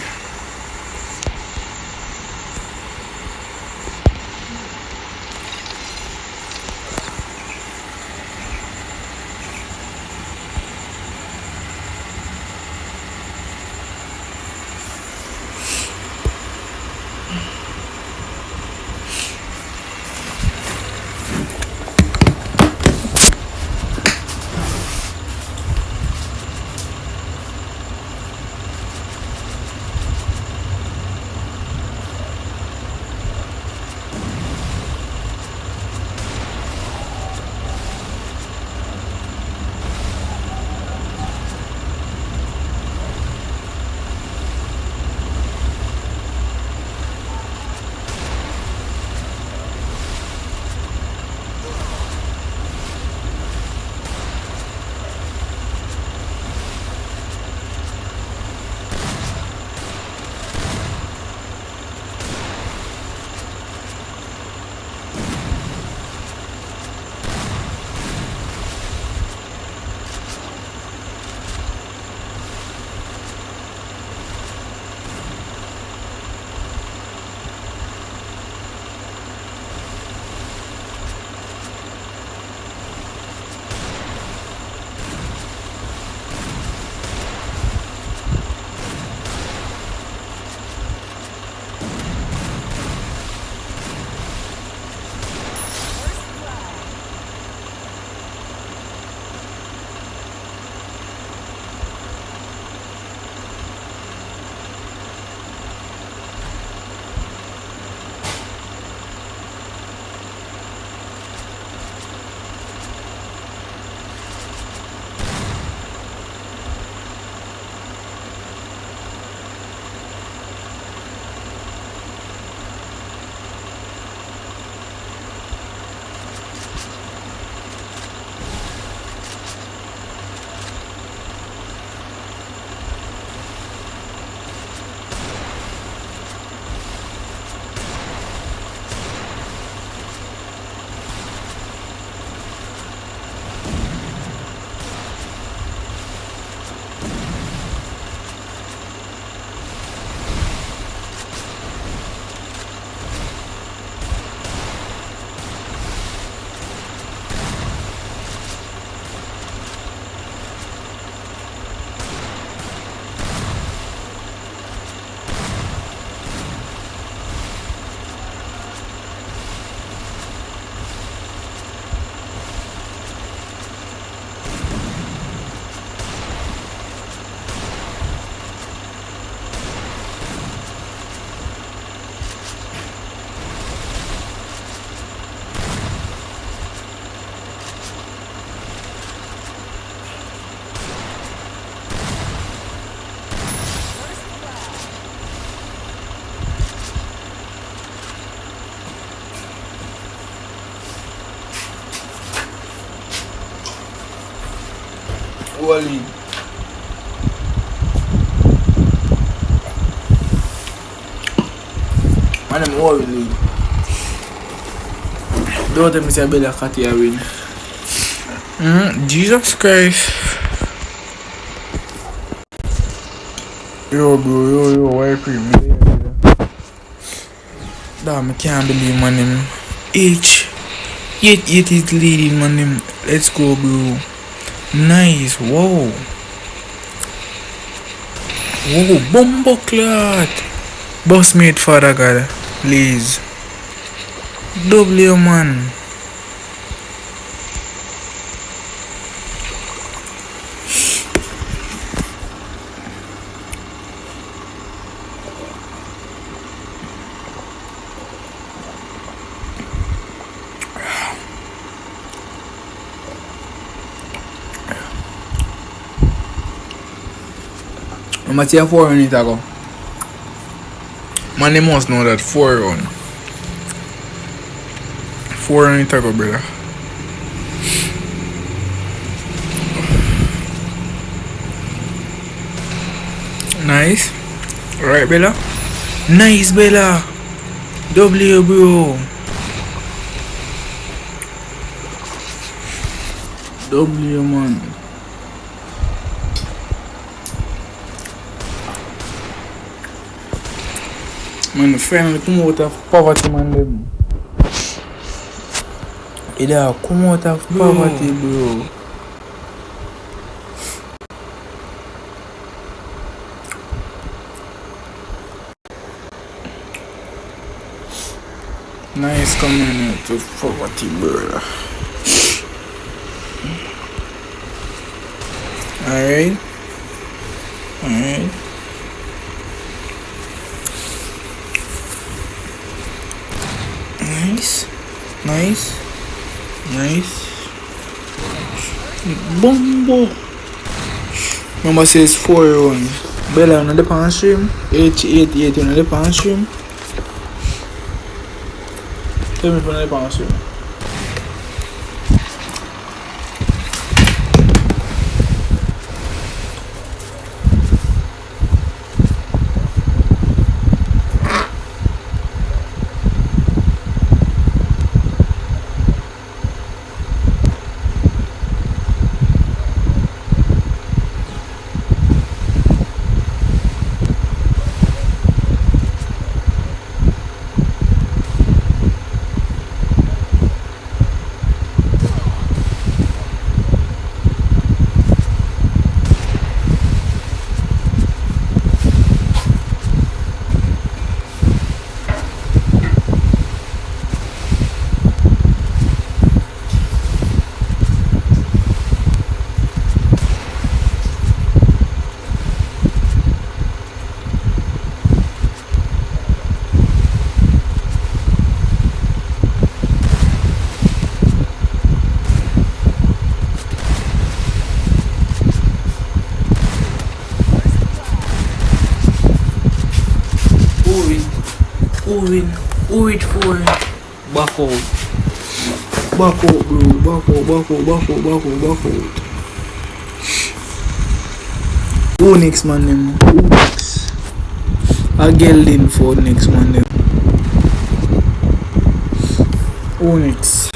Wally. Man, I'm all lead. Don't tell me say Bella Katia win. Jesus Christ. Yo, bro, yo, why cream? Damn, I can't believe, man. Him. Yet is leading, man. Him. Let's go, bro. Nice. Whoa. Bumbo clot. Boss mate, father God. Please. W, man. I'm going to say 4 minutes ago. Man, they must know that 4 run. 4 minutes ago, brother. Nice. Alright, Bella. Nice, Bella. W, bro. W, man. Man, finally come out of poverty, man. Them. Yeah, come out of poverty, bro. Nice coming out of poverty, bro. Alright. Nice. Bumbo. Number says 4-1. Bella on the pan stream. 888 on the pan stream. Tell me from the pan stream. Who it for? Back out, bro. Back out. Who next, man? Them. Who next? I get in for next, man. Them. Who next?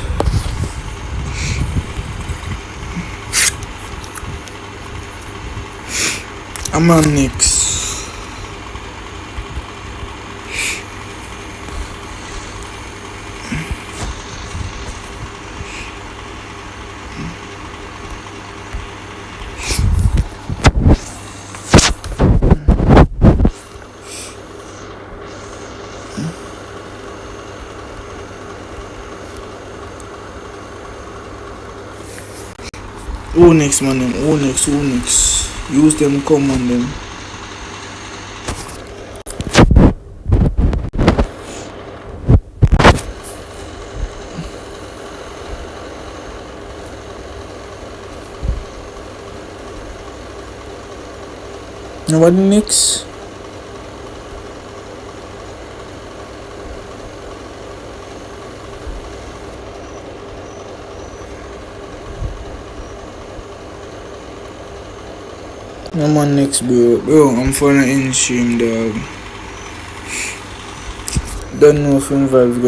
I'm on next. Who next, man? Them? Who next? Use them, come on them. Nobody next. I'm on next, bro. Bro, I'm following in stream, dog. Don't know if I'm